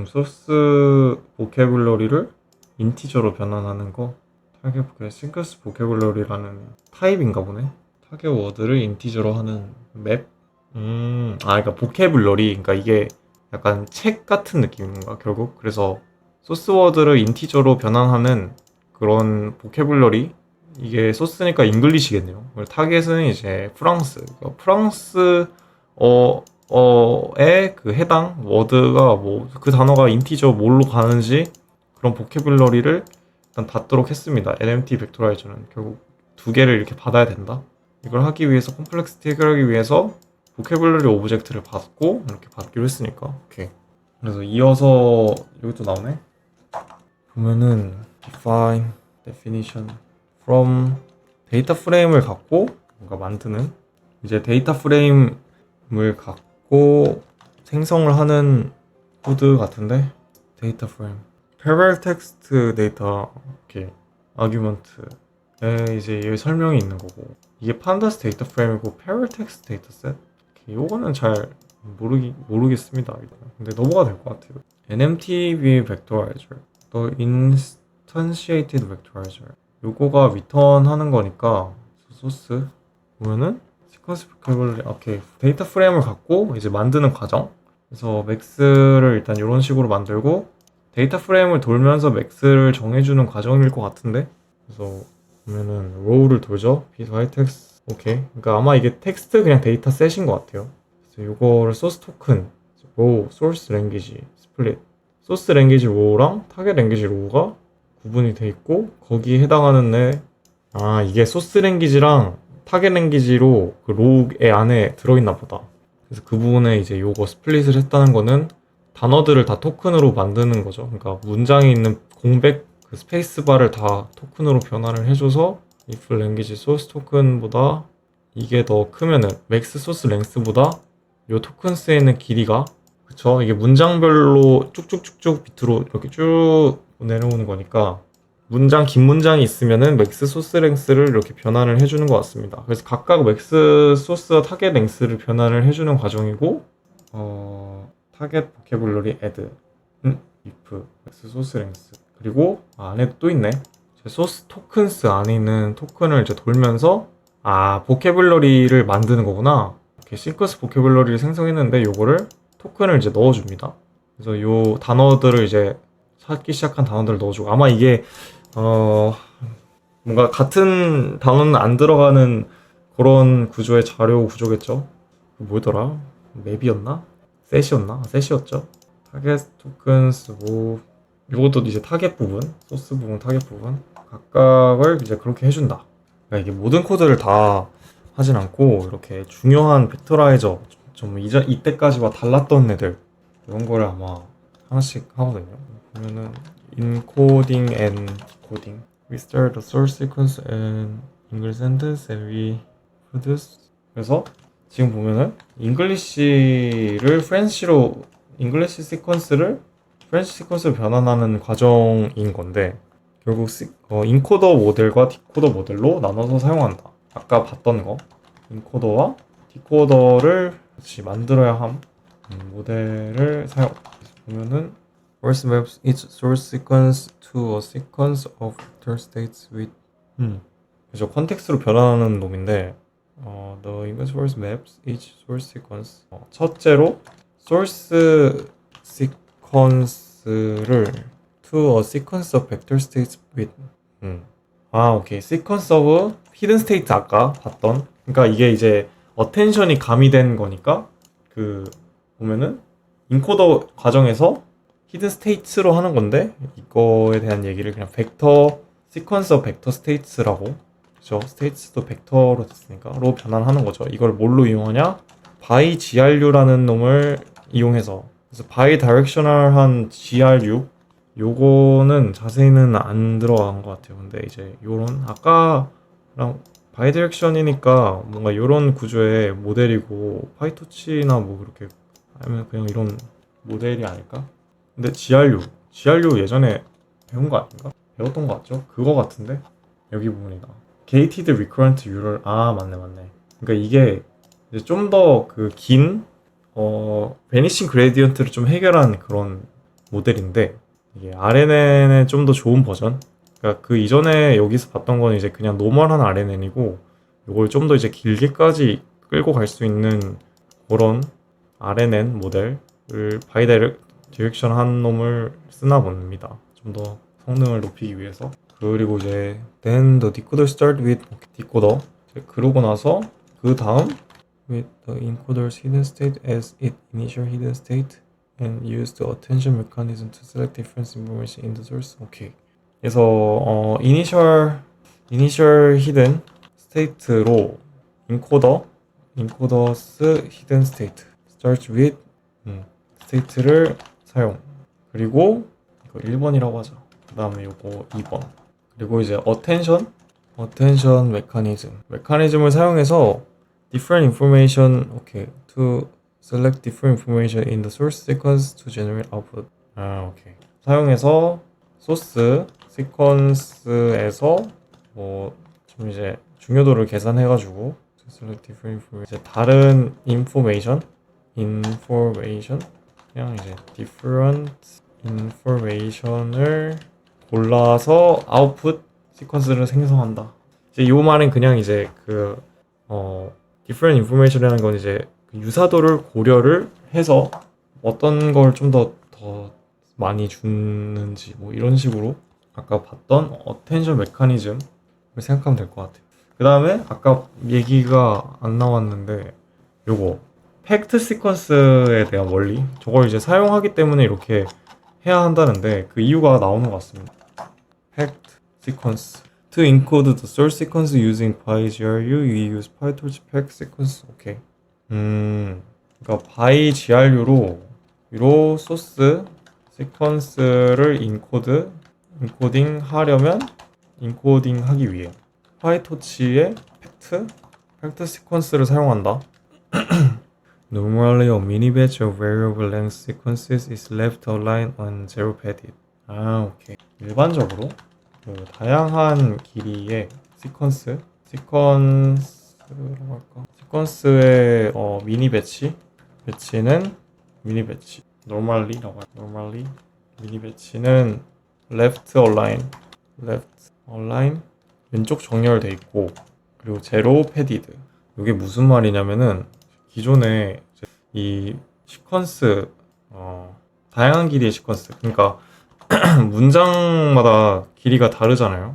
소스 보캐블러리를 인티저로 변환하는 거. 타겟 보캐 시퀀스 보캐블러리라는 타입인가 보네. 타겟 워드를 인티저로 하는 맵. 그러니까 보캐블러리. 그러니까 이게 약간 책 같은 느낌인가 결국. 그래서 소스 워드를 인티저로 변환하는 그런 보캐블러리. 이게 소스니까 잉글리시겠네요. 타겟은 이제 프랑스. 그러니까 프랑스 에 그 해당 워드가 뭐 그 단어가 인티저 뭘로 가는지 그런 보캐블러리를 일단 받도록 했습니다. NMT 벡토라이저는 결국 두 개를 이렇게 받아야 된다. 이걸 하기 위해서 컴플렉시티 해결하기 위해서 보캐블러리 오브젝트를 받고 이렇게 받기로 했으니까. 오케이. 그래서 이어서 여기 또 나오네. 보면은 define, definition, from 데이터 프레임을 갖고 뭔가 만드는 이제 데이터 프레임을 갖고 생성을 하는 코드 같은데 데이터 프레임 parallel text 데이터 이렇게 아규먼트에 이제 여기 설명이 있는 거고 이게 판다스 데이터 프레임이고 parallel text 데이터셋 요거는 잘 모르겠습니다. 근데 넘어가 될 것 같아요. NMTV vectorizer 또 instantiated vectorizer 요거가 return 하는 거니까 소스 보면은 시퀀스 보캐블러리 오케이 데이터 프레임을 갖고 이제 만드는 과정. 그래서 맥스를 일단 이런 식으로 만들고 데이터 프레임을 돌면서 맥스를 정해주는 과정일 것 같은데. 그래서 보면은 row를 돌죠. 비사이 텍스트 오케이. 그러니까 아마 이게 텍스트 그냥 데이터 셋인 것 같아요. 그래서 이거를 소스 토큰 row, source language, split 소스 랭귀지 row랑 타겟 랭귀지 row가 구분이 돼 있고 거기에 해당하는 이게 소스 랭귀지랑 타겟 랭귀지로 그 로우의 안에 들어있나 보다. 그래서 그 부분에 이제 요거 스플릿을 했다는 거는 단어들을 다 토큰으로 만드는 거죠. 그러니까 문장에 있는 공백 그 스페이스바를 다 토큰으로 변환을 해줘서 if 랭귀지 소스 토큰보다 이게 더 크면은 맥스 소스 랭스보다 요 토큰스에 있는 길이가 그쵸? 이게 문장별로 쭉쭉쭉쭉 밑으로 이렇게 쭉 내려오는 거니까 긴 문장이 있으면은 맥스 소스 랭스를 이렇게 변환을 해주는 것 같습니다. 그래서 각각 맥스 소스와 타겟 랭스를 변환을 해주는 과정이고, 타겟 보캐블러리 add, if, 맥스 소스 랭스. 그리고 안에 또 있네. 소스 토큰스 안에 있는 토큰을 이제 돌면서 보캐블러리를 만드는 거구나. 이렇게 시퀀스 보캐블러리를 생성했는데 요거를 토큰을 이제 넣어줍니다. 그래서 요 단어들을 이제 찾기 시작한 단어들을 넣어주고 아마 이게 뭔가 같은 단어는 안 들어가는 그런 구조의 자료 구조겠죠. 뭐더라? 맵이었나? 셋이었나? 셋이었죠. 타겟 토큰스 이것도 이제 타겟 부분, 소스 부분, 타겟 부분 각각을 이제 그렇게 해준다. 그러니까 이게 모든 코드를 다 하진 않고 이렇게 중요한 벡터라이저 좀 이때까지와 달랐던 애들 이런 거를 아마 하나씩 하거든요. 보면은 encoding and decoding. We start the source sequence and English sentence and we produce. 그래서 지금 보면은 잉글리시를 프렌치로 잉글리시 시퀀스를 프렌치 시퀀스로 변환하는 과정인 건데 결국 인코더 모델과 디코더 모델로 나눠서 사용한다. 아까 봤던 거 인코더와 디코더를 같이 만들어야 함 모델을 사용. 보면은 first maps each source sequence to a sequence of vector states with 그래서 컨텍스트로 변환하는 놈인데 the English first maps each source sequence 첫째로 source sequence를 to a sequence of vector states with 오케이 sequence of hidden state 아까 봤던 그러니까 이게 이제 어텐션이 가미된 거니까 보면은 인코더 과정에서 히든 스테이트로 하는 건데 이거에 대한 얘기를 그냥 벡터 시퀀서 벡터 스테이트라고 그죠? 스테이트도 벡터로 됐으니까 로 변환하는 거죠. 이걸 뭘로 이용하냐? 바이 GRU라는 놈을 이용해서 그래서 바이 다이렉셔널한 GRU 요거는 자세히는 안 들어간 것 같아요. 근데 이제 요런 아까랑 바이 디렉션이니까 뭔가 이런 구조의 모델이고 파이토치나 뭐 그렇게 아니면 그냥 이런 모델이 아닐까? 근데 GRU 예전에 배운 거 아닌가? 배웠던 거 같죠? 그거 같은데? 여기 부분이다. Gated Recurrent U를 맞네 그러니까 이게 좀 더 그 긴 베니싱 그레디언트를 좀 해결한 그런 모델인데 이게 RNN의 좀 더 좋은 버전. 그러니까 그 이전에 여기서 봤던 건 이제 그냥 노멀한 RNN이고 이걸 좀 더 이제 길게까지 끌고 갈 수 있는 그런 RNN 모델을 바이디렉션 한 놈을 쓰나 봅니다. 좀 더 성능을 높이기 위해서. 그리고 이제 then the decoder start with 디코더. 그러고 나서 그 다음 with the encoder's hidden state as its initial hidden state and use the attention mechanism to select different information in the source. 오케이. 그래서 initial hidden state로 encoder's hidden state starts with state를 사용. 그리고 이거 1번이라고 하자. 그 다음에 요거 2번. 그리고 이제 attention 메커니즘을 사용해서 different information, okay, to select different information in the source sequence to generate output. 오케이. 사용해서 소스 시퀀스에서 뭐 좀 이제 중요도를 계산해가지고 to select different information, 이제 다른 information 그냥 이제 different information을 골라서 아웃풋 시퀀스를 생성한다. 이제 요 말은 그냥 이제 different information이라는 건 이제 그 유사도를 고려를 해서 어떤 걸 좀 더 많이 주는지 뭐 이런 식으로 아까 봤던 어텐션 메커니즘을 생각하면 될 것 같아요. 그 다음에 아까 얘기가 안 나왔는데 요거 팩트 시퀀스에 대한 원리, 저걸 이제 사용하기 때문에 이렇게 해야 한다는데 그 이유가 나오는 것 같습니다. 팩트 시퀀스 to encode the source sequence using PyGRU, we use PyTorch pack sequence. 오케이. 그러니까 PyGRU로 소스 시퀀스를 인코딩 하기 위해 파이토치의 팩트 시퀀스를 사용한다. Normally, a mini batch of variable length sequences is left aligned on zero padded. 오케이. 일반적으로 그 다양한 길이의 시퀀스라고 할까? 시퀀스의 미니 배치는 미니 배치. normally 미니 배치는 left align 왼쪽 정렬돼 있고 그리고 zero padded. 이게 무슨 말이냐면은 기존에 이 시퀀스 다양한 길이의 시퀀스 그러니까 문장마다 길이가 다르잖아요.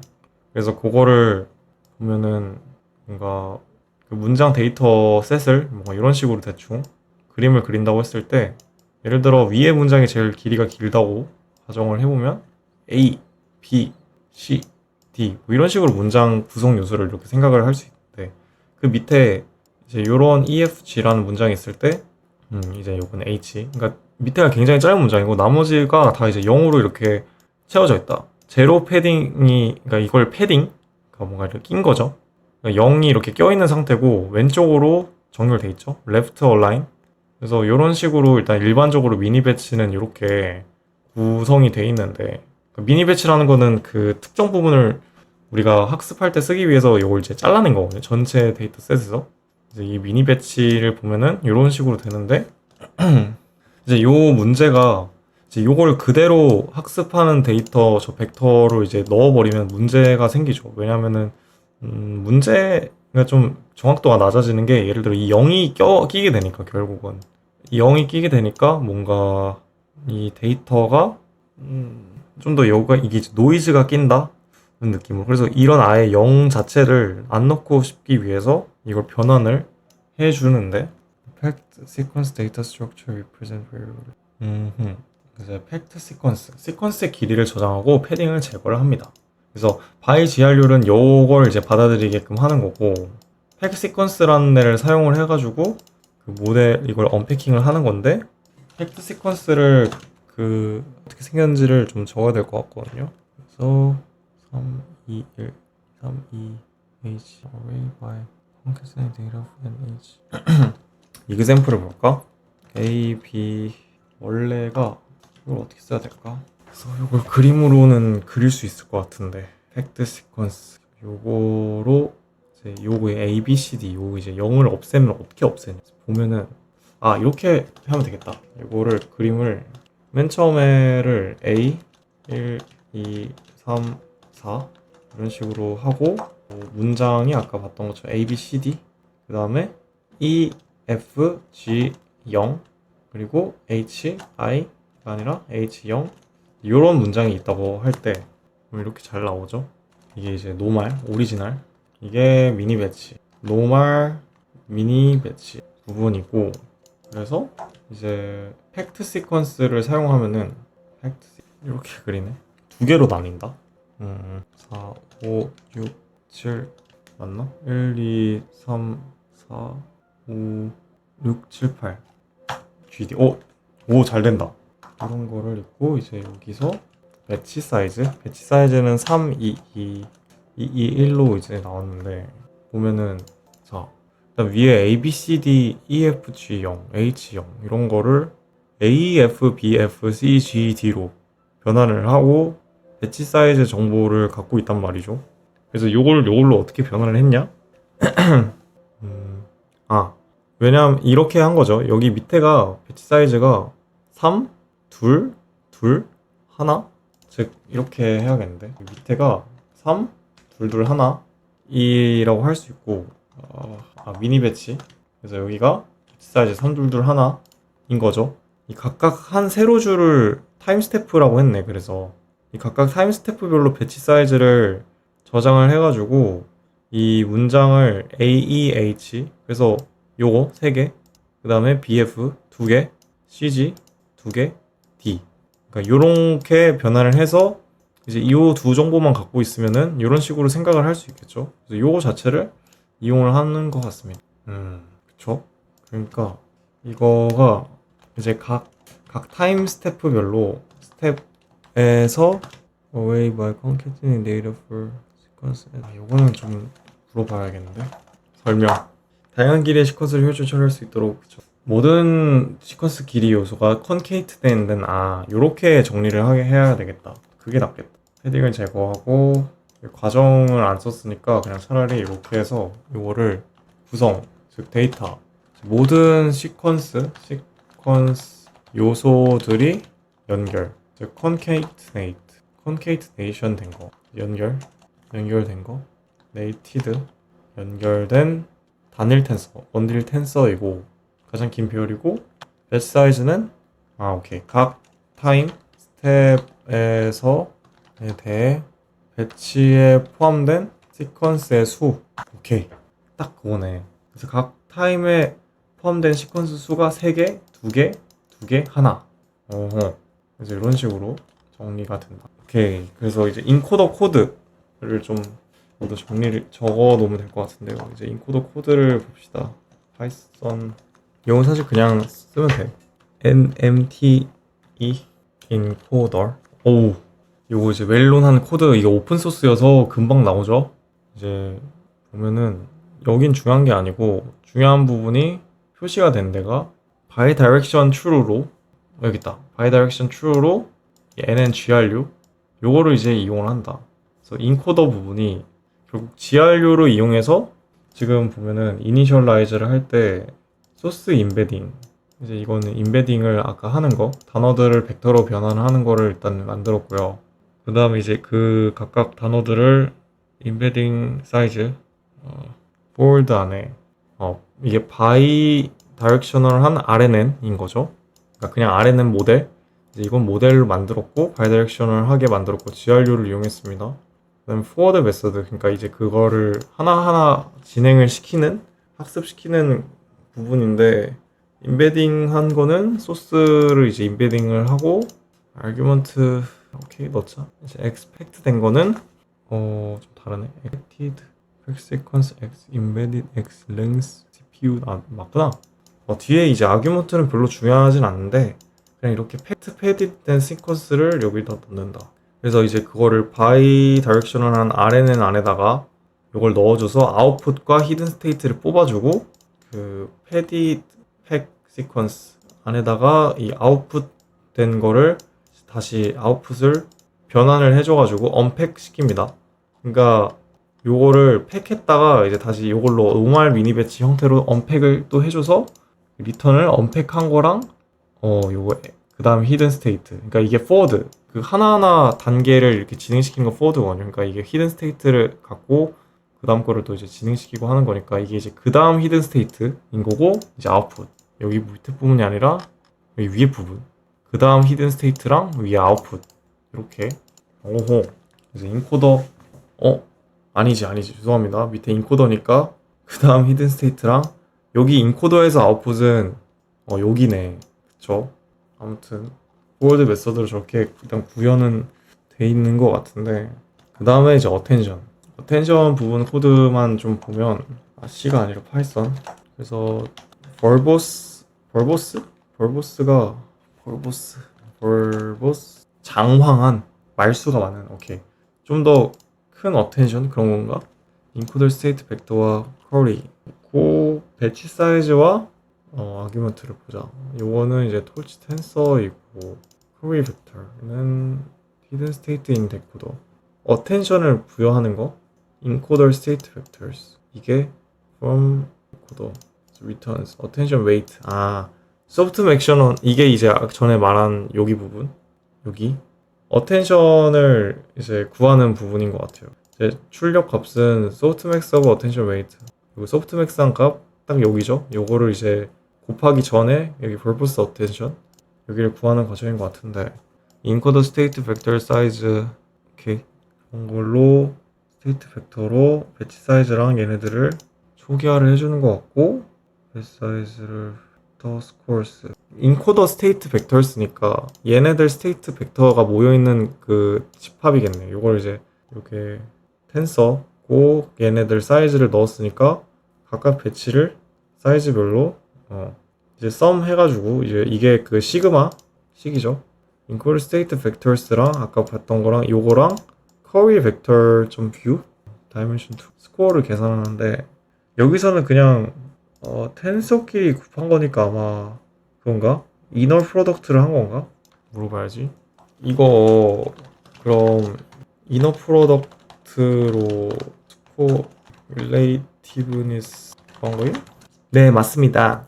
그래서 그거를 보면은 뭔가 그 문장 데이터 셋을 뭔가 이런 식으로 대충 그림을 그린다고 했을 때 예를 들어 위에 문장이 제일 길이가 길다고 가정을 해보면 A, B, C, D 뭐 이런 식으로 문장 구성 요소를 이렇게 생각을 할 수 있는데 그 밑에 이제 이런 EFG라는 문장이 있을 때 이제 요건 H 그러니까 밑에가 굉장히 짧은 문장이고 나머지가 다 이제 0으로 이렇게 채워져 있다. 제로 패딩이 그러니까 이걸 패딩 그러니까 뭔가 이렇게 낀 거죠. 그러니까 0이 이렇게 껴있는 상태고 왼쪽으로 정렬돼 있죠. 레프트 얼라인. 그래서 이런 식으로 일단 일반적으로 미니 배치는 이렇게 구성이 돼 있는데 미니 배치라는 거는 그 특정 부분을 우리가 학습할 때 쓰기 위해서 이걸 이제 잘라낸 거거든요. 전체 데이터 셋에서. 이제 이 미니 배치를 보면은 이런 식으로 되는데 이제 요 문제가 이제 요걸 그대로 학습하는 데이터 저 벡터로 이제 넣어버리면 문제가 생기죠. 왜냐면은 문제가 좀 정확도가 낮아지는 게 예를 들어 이 0이 끼게 되니까 결국은 이 0이 끼게 되니까 뭔가 이 데이터가 좀 더 이게 이제 노이즈가 낀다는 느낌으로 그래서 이런 아예 0 자체를 안 넣고 싶기 위해서 이걸 변환을 해주는데 Fact Sequence Data Structure Represent Variable 그래서 팩트 시퀀스의 길이를 저장하고 패딩을 제거를 합니다. 그래서 바이 GRU는 요걸 이제 받아들이게끔 하는 거고 팩트 시퀀스라는 데를 사용을 해가지고 그 모델 이걸 언패킹을 하는 건데 팩트 시퀀스를 그 어떻게 생겼는지를 좀 적어야 될 것 같거든요. 그래서 3, 2, 1, 3, 2, H array by concatenated data and H 이그샘플을 볼까? A, B 원래가 이걸 어떻게 써야 될까? 그래서 이걸 그림으로는 그릴 수 있을 것 같은데 팩트 시퀀스 요거로 이제 요거의 A, B, C, D 요거 이제 0을 없애면 어떻게 없애냐 보면은 이렇게 하면 되겠다. 이거를 그림을 맨 처음에를 A 1, 2, 3, 4 이런 식으로 하고 문장이 아까 봤던 것처럼 A, B, C, D 그 다음에 E, F, G, 0 그리고 H, I가 아니라 H, 0 이런 문장이 있다고 할 때 이렇게 잘 나오죠. 이게 이제 노말, 오리지널 이게 미니 배치 노말, 미니 배치 부분이고 그래서 이제 팩트 시퀀스를 사용하면은 이렇게 그리네. 두 개로 나뉜다. 4, 5, 6, 7 맞나? 1, 2, 3, 4, 5, 6, 7, 8 GD 오, 잘 된다. 이런 거를 읽고 이제 여기서 배치 사이즈는 3, 2, 1로 이제 나왔는데 보면은 자 일단 위에 A, B, C, D, E, F, G, 0, H, 0 이런 거를 A, F, B, F, C, G, D로 변환을 하고 배치 사이즈 정보를 갖고 있단 말이죠. 그래서 요걸로 어떻게 변환을 했냐? 왜냐면 이렇게 한 거죠. 여기 밑에가 배치 사이즈가 3, 2, 2, 하나 즉 이렇게 해야겠는데 밑에가 3, 2, 2, 하나 이라고 할 수 있고 미니 배치 그래서 여기가 배치 사이즈 3, 2, 2, 하나인 거죠. 이 각각 한 세로줄을 타임 스태프라고 했네. 그래서 이 각각 타임 스태프별로 배치 사이즈를 저장을 해가지고 이 문장을 A, E, H 그래서 요거 3개 그 다음에 BF 2개 CG 2개 D 그러니까 요렇게 변화를 해서 이제 이 두 정보만 갖고 있으면은 이런 식으로 생각을 할 수 있겠죠. 그래서 요거 자체를 이용을 하는 것 같습니다. 그쵸? 그러니까 이거가 이제 각 타임 스태프별로 스텝에서 away by concatenating data for sequence 요거는 좀 물어봐야겠는데 설명 다양한 길이의 시퀀스를 효율적으로 처리할 수 있도록 그쵸? 모든 시퀀스 길이 요소가 컨케이트된 데는 요렇게 정리를 해야 되겠다. 그게 낫겠다. 패딩을 제거하고 과정을 안 썼으니까 그냥 차라리 이렇게 해서 요거를 구성 즉 데이터 모든 시퀀스 요소들이 연결 즉 컨케이트네이션 된 거 연결된 거 네이티드 연결된 단일 텐서 원딜 텐서이고 가장 긴 배열이고 배치 사이즈는 오케이 각 타임 스텝에서 대해 배치에 포함된 시퀀스의 수 오케이 딱 그거네. 그래서 각 타임에 포함된 시퀀스 수가 3개, 2개, 2개, 하나 그래서 이런 식으로 정리가 된다. 오케이 그래서 이제 인코더 코드를 좀 모두 정리를 적어 놓으면 될 것 같은데요. 이제 인코더 코드를 봅시다. 파이썬 이건 사실 그냥 쓰면 돼. NMTE 인코더 요거 이제 웰론한 코드 이게 오픈소스여서 금방 나오죠. 이제 보면은 여긴 중요한 게 아니고 중요한 부분이 표시가 된 데가 bidirection true로 여기 있다. bidirection true로 NNGRU 요거를 이제 이용을 한다. 그래서 인코더 부분이 결국 GRU를 이용해서 지금 보면은 이니셜라이즈를 할 때 소스 임베딩 이제 이거는 임베딩을 아까 하는 거 단어들을 벡터로 변환하는 거를 일단 만들었고요. 그 다음에 이제 그 각각 단어들을 임베딩 사이즈 폴드 안에 이게 바이 다이렉셔널한 RNN인 거죠. 그러니까 그냥 RNN 모델 이제 이건 모델로 만들었고 바이 다이렉셔널하게 만들었고 GRU를 이용했습니다. 그다음에 forward 메서드 그러니까 이제 그거를 하나하나 진행을 시키는 학습시키는 부분인데 임베딩 한 거는 소스를 이제 임베딩을 하고 아규먼트 오케이 넣자. 이제 expect 된 거는 좀 다르네. expected x sequence x embedded x length CPU 맞구나. 뒤에 이제 아규먼트는 별로 중요하진 않는데 그냥 이렇게 팩트 패디된 시퀀스를 여기다 넣는다. 그래서 이제 그거를 바이 다이렉셔널한 RNN 안에다가 이걸 넣어줘서 아웃풋과 히든 스테이트를 뽑아주고 그 패디 팩 시퀀스 안에다가 이 아웃풋 된 거를 다시 아웃풋을 변환을 해줘가지고 언팩 시킵니다. 그러니까 요거를 팩했다가 이제 다시 요걸로 노멀 미니 배치 형태로 언팩을 또 해줘서 리턴을 언팩한 거랑 요거 그 다음 히든 스테이트. 그러니까 이게 포워드 그 하나하나 단계를 이렇게 진행시킨 거 포워드거든요. 그러니까 이게 히든 스테이트를 갖고 그 다음 거를 또 이제 진행시키고 하는 거니까 이게 이제 그 다음 히든 스테이트인 거고 이제 아웃풋 여기 밑에 부분이 아니라 여기 위에 부분 그 다음 히든 스테이트랑 위에 아웃풋 이렇게 오호 그래서 인코더 아니지 죄송합니다 밑에 인코더니까 그 다음 히든 스테이트랑 여기 인코더에서 아웃풋은 여기네 그쵸 아무튼 포워드 메서드로 저렇게 일단 구현은 돼 있는 것 같은데 그 다음에 이제 어텐션 부분 코드만 좀 보면 C가 아니라 파이썬 그래서 벌보스가 장황한 말수가 많은 오케이 좀 더 큰 어텐션 그런 건가? 인코더 스테이트 벡터와 쿼리 고 배치 사이즈와 아규먼트를 보자. 요거는 이제 토치 텐서이고 쿼리 벡터는 히든 스테이트 인 데코더 어텐션을 부여하는 거 인코더 스테이트 벡터스 이게 from decoder returns attention weight 소프트 액션은 이게 이제 전에 말한 여기 부분 여기 어텐션을 이제 구하는 부분인 것 같아요. 이제 출력 값은 softmax of attention weight 그리고 softmax한 값 딱 여기죠. 요거를 이제 곱하기 전에 여기 purpose attention 여기를 구하는 과정인 것 같은데 encoder state vector size 오케이 그런 걸로 스테이트 벡터로 배치 사이즈랑 얘네들을 초기화를 해주는 것 같고 배치 사이즈를 더 스코어스 인코더 스테이트 벡터스니까 얘네들 스테이트 벡터가 모여있는 그 집합이겠네. 요걸 이제 요게 텐서고 얘네들 사이즈를 넣었으니까 각각 배치를 사이즈별로 이제 썸 해가지고 이제 이게 그 식이죠. 인코더 스테이트 벡터스랑 아까 봤던 거랑 요거랑 쿼리 벡터 좀 뷰 다이멘션 2 스코어를 계산하는데 여기서는 그냥 텐서끼리 곱한 거니까 아마 그런가? 이너 프로덕트를 한 건가? 물어봐야지. 이거 그럼 이너 프로덕트로 스코어 릴레이티브니스 그런 거요? 네 맞습니다.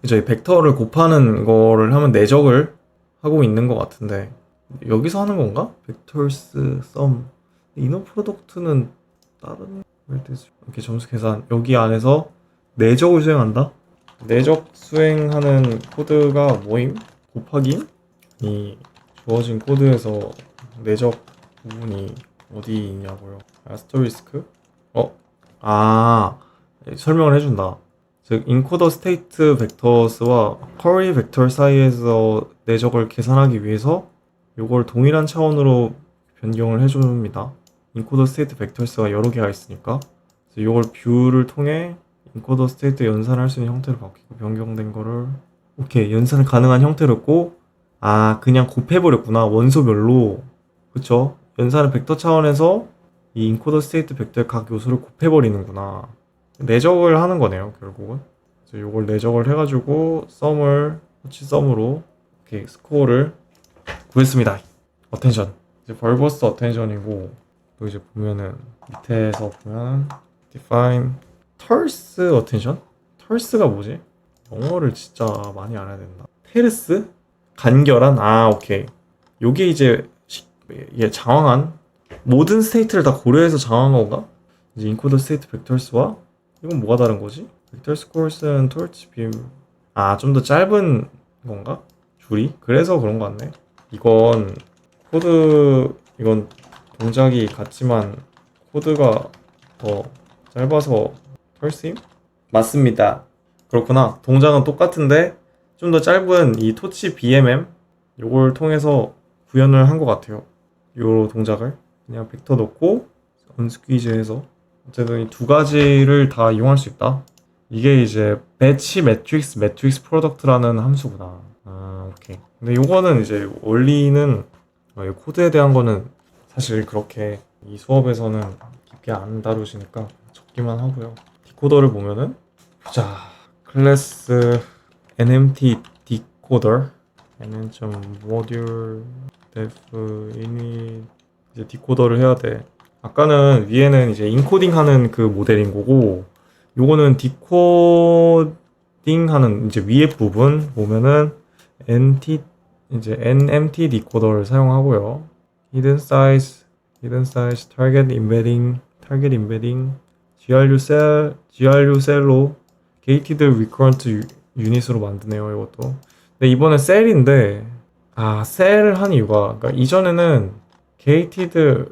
저희 벡터를 곱하는 거를 하면 내적을 하고 있는 것 같은데 여기서 하는 건가? 벡터스 썸 이너 프로덕트는 다른 이렇게 점수 계산 여기 안에서 내적을 수행한다? 내적 수행하는 코드가 뭐임? 곱하기? 이 주어진 코드에서 내적 부분이 어디 있냐고요? 아스터리스크? 설명을 해준다. 즉 인코더 스테이트 벡터스와 쿼리 벡터 사이에서 내적을 계산하기 위해서 이걸 동일한 차원으로 변경을 해줍니다. 인코더 스테이트 벡터스가 여러 개가 있으니까 이걸 뷰를 통해 인코더 스테이트 연산할 수 있는 형태로 바뀌고 변경된 거를 오케이 연산 가능한 형태로였고 그냥 곱해버렸구나 원소별로 그쵸 연산은 벡터 차원에서 이 인코더 스테이트 벡터의 각 요소를 곱해버리는구나 내적을 하는 거네요 결국은 그래서 이걸 내적을 해가지고 썸으로 이렇게 스코어를 구했습니다. 어텐션 이제 벌버스 어텐션이고 또 이제 보면은 밑에서 보면 define 털스 어텐션? 털스가 뭐지? 영어를 진짜 많이 알아야 된다. 테르스? 간결한? 오케이. 요게 이제 장황한 모든 스테이트를 다 고려해서 장황한 건가? 이제 인코더 스테이트 벡터스와 이건 뭐가 다른 거지? 벡터 스코어스는 토치 빔 좀 더 짧은 건가? 줄이? 그래서 그런 거 같네. 이건 동작이 같지만 코드가 더 짧아서 털스임? 맞습니다. 그렇구나. 동작은 똑같은데 좀 더 짧은 이 토치 BMM 요걸 통해서 구현을 한 것 같아요. 요 동작을 그냥 벡터 넣고 언스퀴즈 해서 어쨌든 이 두 가지를 다 이용할 수 있다. 이게 이제 배치 매트릭스 프로덕트라는 함수구나. 오케이. 근데 요거는 이제 원리는 이 코드에 대한 거는 사실 그렇게 이 수업에서는 깊게 안 다루시니까 적기만 하고요. 디코더를 보면은 보자. 클래스 nmt 디코더 nm.module def init 이제 디코더를 해야 돼. 아까는 위에는 이제 인코딩 하는 그 모델인 거고, 요거는 디코딩 하는 이제 위에 부분 보면은 NMT 디코더를 사용하고요. Hidden size, target embedding, GRU 셀로 gated recurrent 유닛으로 만드네요, 이것도. 근데 이번에 셀인데, 셀을 한 이유가, 그러니까 이전에는 gated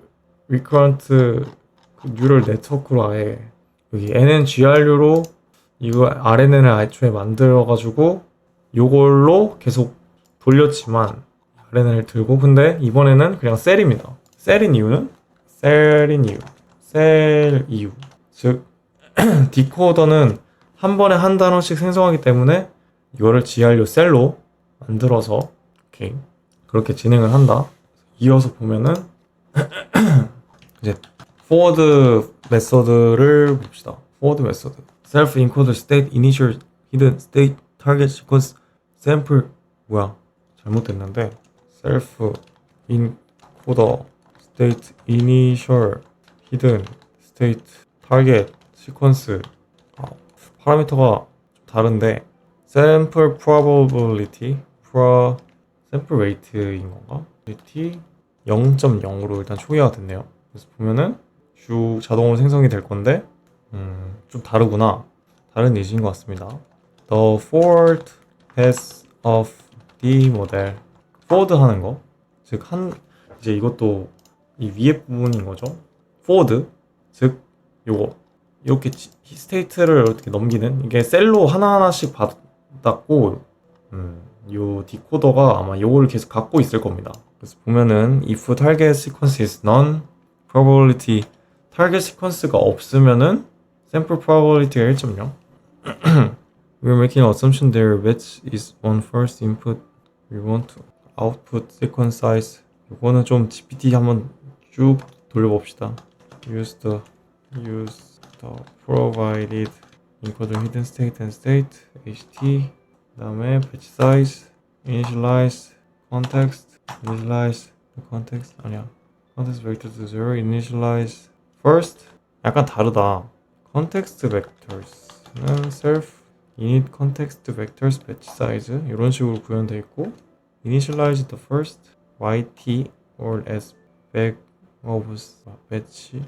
recurrent 그 뉴럴 네트워크로 아예 여기 NNGRU로 이거 RNN을 애초에 만들어가지고 요걸로 계속 돌렸지만 RNN을 들고, 근데 이번에는 그냥 셀입니다. 셀인 이유 즉 디코더는 한 번에 한 단어씩 생성하기 때문에 이거를 GRU 셀로 만들어서 오케이 그렇게 진행을 한다. 이어서 보면은 이제 forward 메서드를 봅시다. forward 메서드 self encoder state initial hidden state target sequence sample 잘못됐는데 self encoder state initial hidden state target sequence 파라미터가 좀 다른데 sample probability sample rate인 건가? rate 0.0으로 일단 초기화가 됐네요. 그래서 보면은 쭉 자동으로 생성이 될 건데 좀 다르구나. 다른 예시인 것 같습니다. The forward path of the model. forward 하는 거. 즉 이제 이것도 이 위에 부분인 거죠. forward. 즉 요거 이렇게 스테이트를 이렇게 넘기는 이게 셀로 하나하나씩 받았고 요 디코더가 아마 요걸 계속 갖고 있을 겁니다. 그래서 보면은 if target sequence is none, probability target sequence가 없으면은 sample probability가 1.0. We're making an assumption there which is on first input. We want to output sequence size. 요거는 좀 GPT 한번 쭉 돌려봅시다. Use the provided encoder hidden state and state HT. 그다음에 batch size, initialize context 아니야. context vector to 0, initialize first. 약간 다르다. context vectors는 self init context vectors batch size 이런 식으로 구현되어 있고, initialize the first yt or as back of batch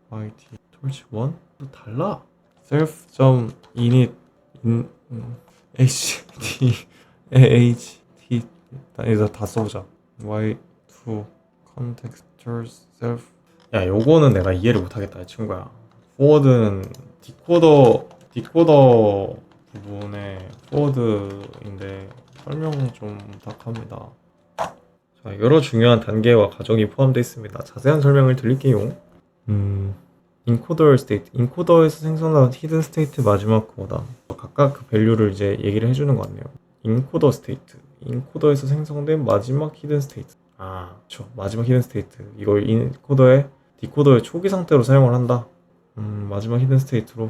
yt torch 1 또 달라. self.init ht 이제 다 써보자. y2 contextors self. 야, 요거는 내가 이해를 못하겠다, 이 친구야. forward는 디코더 부분의 forward인데 설명 좀 부탁합니다. 자, 여러 중요한 단계와 과정이 포함되어 있습니다. 자세한 설명을 드릴게요. 인코더 스테이트, 인코더에서 생성한 히든 스테이트 마지막 거다. 각각 그 밸류를 이제 얘기를 해주는 것 같네요. 인코더 스테이트, 인코더에서 생성된 마지막 히든 스테이트. 그쵸. 마지막 히든 스테이트. 이걸 인코더의 디코더의 초기 상태로 사용을 한다. 마지막 히든 스테이트로.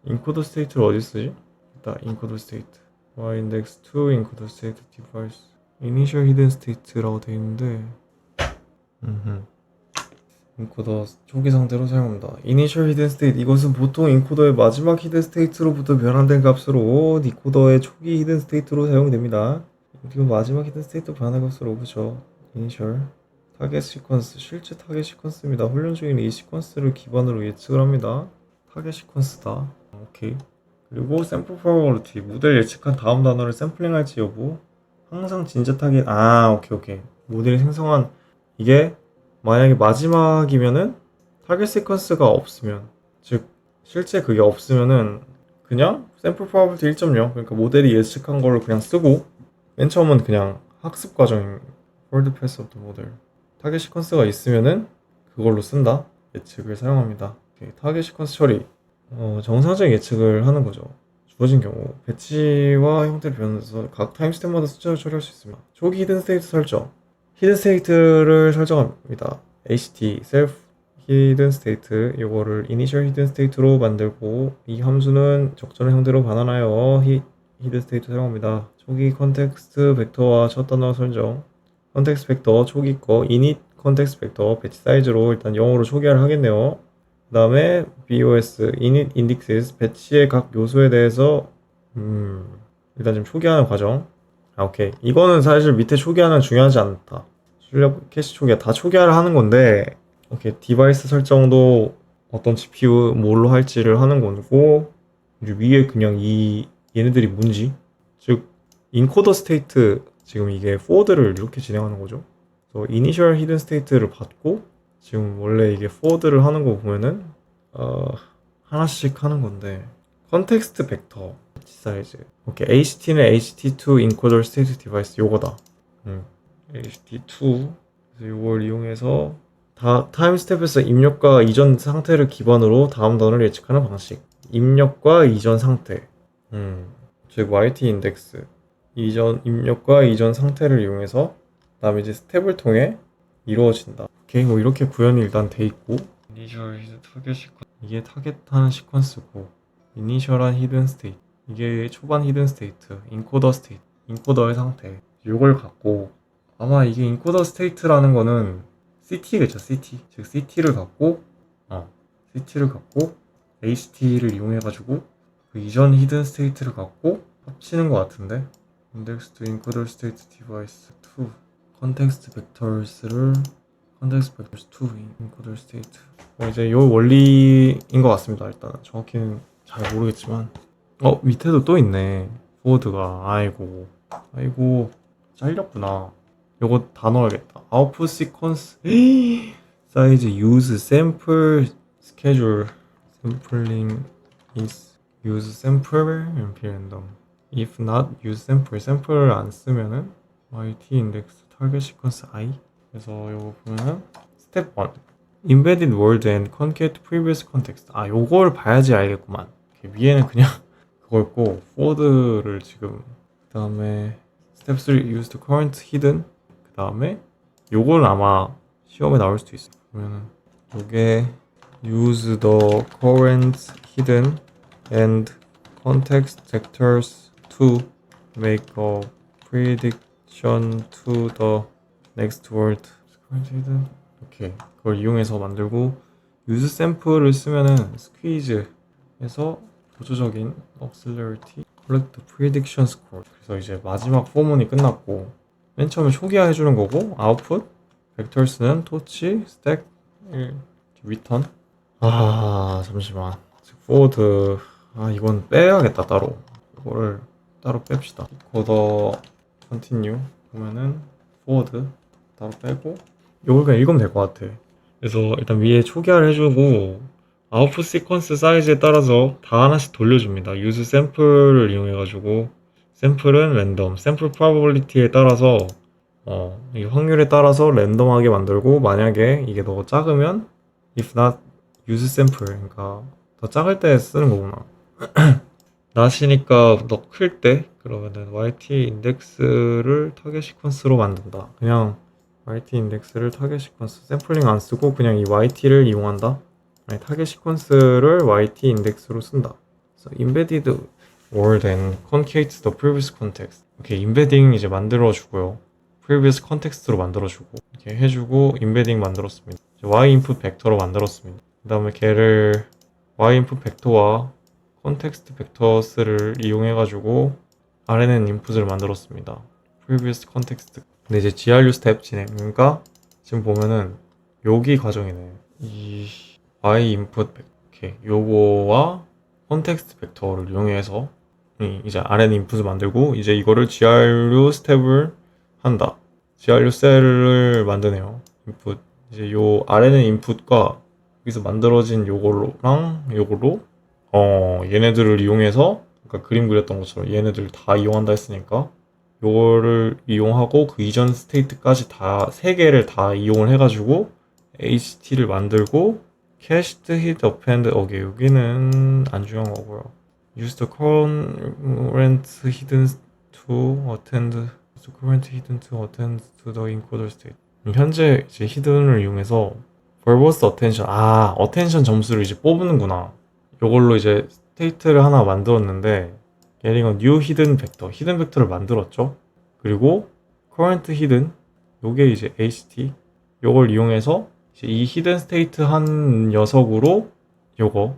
인코더 스테이트를 어디 쓰지? 일단 인코더 스테이트. y index to 인코더 스테이트 device. initial hidden state라고 되어 있는데. 인코더 초기 상태로 사용합니다. Initial Hidden State, 이것은 보통 인코더의 마지막 히든 스테이트로부터 변환된 값으로 디코더의 초기 히든 스테이트로 사용됩니다. 그리고 마지막 히든 스테이트 변환 값으로 그죠. Initial 타겟 시퀀스, 실제 타겟 시퀀스입니다. 훈련 중인 이 시퀀스를 기반으로 예측을 합니다. 타겟 시퀀스다. 오케이. 그리고 샘플 프로버빌리티, 모델 예측한 다음 단어를 샘플링할지 여부. 항상 진짜 타겟. 오케이. 모델이 생성한 이게 만약에 마지막이면은 타겟 시퀀스가 없으면, 즉 실제 그게 없으면은 그냥 샘플 프로버빌리티 1.0, 그러니까 모델이 예측한 걸로 그냥 쓰고, 맨 처음은 그냥 학습 과정인 forward path of the model. 타겟 시퀀스가 있으면은 그걸로 쓴다. 예측을 사용합니다. 타겟 시퀀스 처리, 정상적인 예측을 하는 거죠. 주어진 경우 배치와 형태를 변환해서 각 타임스텝마다 숫자를 처리할 수 있습니다. 초기 히든 스테이트 설정, 히든 스테이트를 설정합니다. HT, self hidden state, 이거를 initial hidden state로 만들고, 이 함수는 적절한 형태로 반환하여 hidden state 사용합니다. 초기 컨텍스트 벡터와 첫 단어 설정, 컨텍스트 벡터 초기 거 init context vector 배치 사이즈로 일단 0으로 초기화를 하겠네요. 그 다음에 BOS init indexes 배치의 각 요소에 대해서 일단 좀 초기화하는 과정. 오케이. 이거는 사실 밑에 초기화는 중요하지 않다. 출력 캐시 초기화 다 초기화를 하는 건데, 오케이. 디바이스 설정도 어떤 GPU 뭘로 할지를 하는 거고, 이제 위에 그냥 얘네들이 뭔지, 즉 인코더 스테이트 지금 이게 포워드를 이렇게 진행하는 거죠. 그래서 이니셜 히든 스테이트를 받고 지금 원래 이게 포워드를 하는 거 보면은 하나씩 하는 건데 컨텍스트 벡터 사이즈 오케이 HT는 HT2 인코더 스테이트 디바이스 요거다. HT2 그래서 요걸 이용해서 다 타임 스텝에서 입력과 이전 상태를 기반으로 다음 단어를 예측하는 방식. 입력과 이전 상태 즉 YT 인덱스 이전 입력과 이전 상태를 이용해서 그다음에 이제 스텝을 통해 이루어진다. 오케이 뭐 이렇게 구현이 일단 돼 있고 이니셜 히든 타겟 시퀀스 이게 타겟하는 시퀀스고 이니셜한 히든 스테이트 이게 초반 히든 스테이트 인코더 스테이트 인코더의 상태 이걸 갖고 아마 이게 인코더 스테이트라는 거는 CT겠죠. CT 즉 CT를 갖고 HT를 이용해 가지고 그 이전 히든 스테이트를 갖고 합치는 것 같은데 index to encoder state device 2 context vectors를 context vectors 2 encoder state 이제 요 원리인 것 같습니다. 일단 정확히는 잘 모르겠지만 밑에도 또 있네 포워드가 아이고 잘렸구나. 요거 다 넣어야겠다. output sequence size use sample schedule sampling is use sample np random if not use sample sample를 안 쓰면은 YT index target sequence I 그래서 요거 보면은 step 1 embedded word and concate previous context 요걸 봐야지 알겠구만. 위에는 그냥 그거였고 forward를 지금 그 다음에 step 3 use the current hidden 그 다음에 요걸 아마 시험에 나올 수도 있어요. 그러면은 요게 use the current hidden and context vectors to make a prediction to the next word. 오케이. 그걸 이용해서 만들고 use sample을 쓰면은 squeeze에서 보조적인 auxiliary collect the prediction score. 그래서 이제 마지막 포문이 끝났고 맨 처음에 초기화 해주는 거고 output vectors는 torch, stack, return. 잠시만. forward 이건 빼야겠다 따로. 이거를 따로 뺍시다. coder continue 보면은 forward 따로 빼고 이걸 그냥 읽으면 될 것 같아. 그래서 일단 위에 초기화를 해주고 아웃풋 시퀀스 사이즈에 따라서 다 하나씩 돌려줍니다. use sample을 이용해가지고 샘플은 랜덤, 샘플 probability에 따라서 이 확률에 따라서 랜덤하게 만들고 만약에 이게 너무 작으면 if not use sample 그러니까 더 작을 때 쓰는 거구나. not이니까 더 클 때 그러면은 YT 인덱스를 타겟 시퀀스로 만든다. 그냥 YT 인덱스를 타겟 시퀀스 샘플링 안 쓰고 그냥 이 YT를 이용한다. 아니, 타겟 시퀀스를 YT 인덱스로 쓴다. 그래서 embedded word and concate the previous context. 이렇게 embedding 이제 만들어 주고요. previous context로 만들어 주고 이렇게 해주고 embedding 만들었습니다. Y input 벡터로 만들었습니다. 그 다음에 걔를 Y input 벡터와 context vectors를 이용해 가지고 RNN 인풋을 만들었습니다. previous context. 근데 이제 GRU 스텝 진행. 그러니까 지금 보면은 여기 과정이네. 이 Y input 이렇게 요거와 context 벡터를 이용해서 이제 RN 인풋을 만들고 이제 이거를 GRU 스텝을 한다. GRU 셀을 만드네요. 인풋. 이제 요 RNN 인풋과 여기서 만들어진 요걸로랑 요걸로 얘네들을 이용해서 그러니까 그림 그렸던 것처럼 얘네들 다 이용한다 했으니까 요거를 이용하고 그 이전 스테이트까지 다 세 개를 다 이용을 해가지고 HT를 만들고 cached hit append 여기는 안 중요한 거고요. use the current hidden to attend to the encoder state. 현재 이제 히든을 이용해서 verbose attention attention 점수를 이제 뽑는구나. 요걸로 이제 스테이트를 하나 만들었는데 getting a new hidden vector, hidden vector를 만들었죠. 그리고 current hidden 요게 이제 HT 요걸 이용해서 이제 이 히든 스테이트 한 녀석으로 요거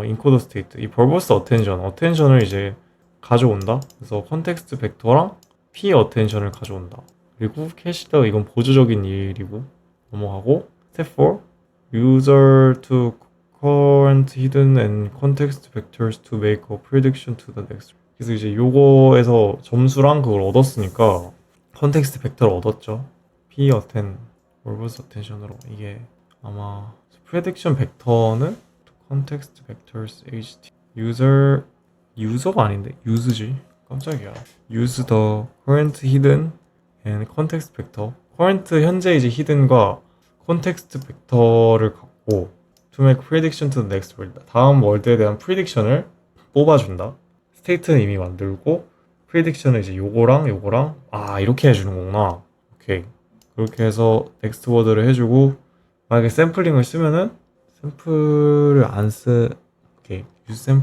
인코더 스테이트 이 벌버스 어텐션을 이제 가져온다. 그래서 컨텍스트 벡터랑 p 어텐션을 가져온다. 그리고 캐시더 이건 보조적인 일이고 넘어가고 step 4 user to current hidden and context vectors to make a prediction to the next. 그래서 이제 요거에서 점수랑 그걸 얻었으니까 컨텍스트 벡터를 얻었죠. p 어텐 벌버스 어텐션으로 이게 아마 프레딕션 벡터는 context vectors ht 유저가 아닌데 use지 깜짝이야. use the current hidden and context vector current 현재 이제 hidden과 context vector를 갖고 to make prediction to the next world 다음 월드에 대한 prediction을 뽑아준다. state는 이미 만들고 prediction은 이제 요거랑 이렇게 해주는 거구나. 오케이. 그렇게 해서 next word를 해주고 만약에 샘플링을 쓰면은 샘플을 오케이. use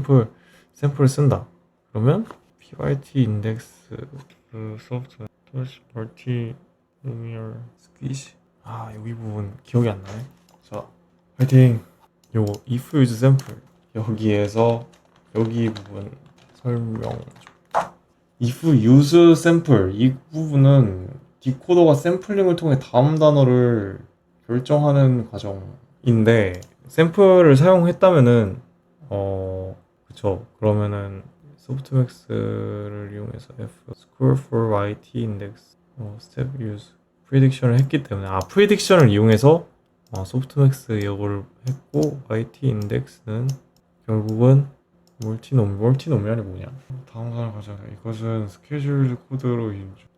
샘플을 쓴다. 그러면 pyt 인덱스 소프트 멀티 리니어 스퀴시 여기 부분 기억이 안 나네. 자, 파이팅. 요거 if use 샘플 여기에서 여기 부분 설명. if use 샘플 이 부분은 디코더가 샘플링을 통해 다음 단어를 결정하는 과정인데 샘플을 사용했다면은 그쵸. 그러면은 소프트맥스를 이용해서 f score for yt index step use prediction을 했기 때문에 prediction을 이용해서 소프트맥스 이거를 했고 yt index는 결국은 멀티노미얼이 뭐냐? 다음 단어 가자. 이것은 스케줄드 코드로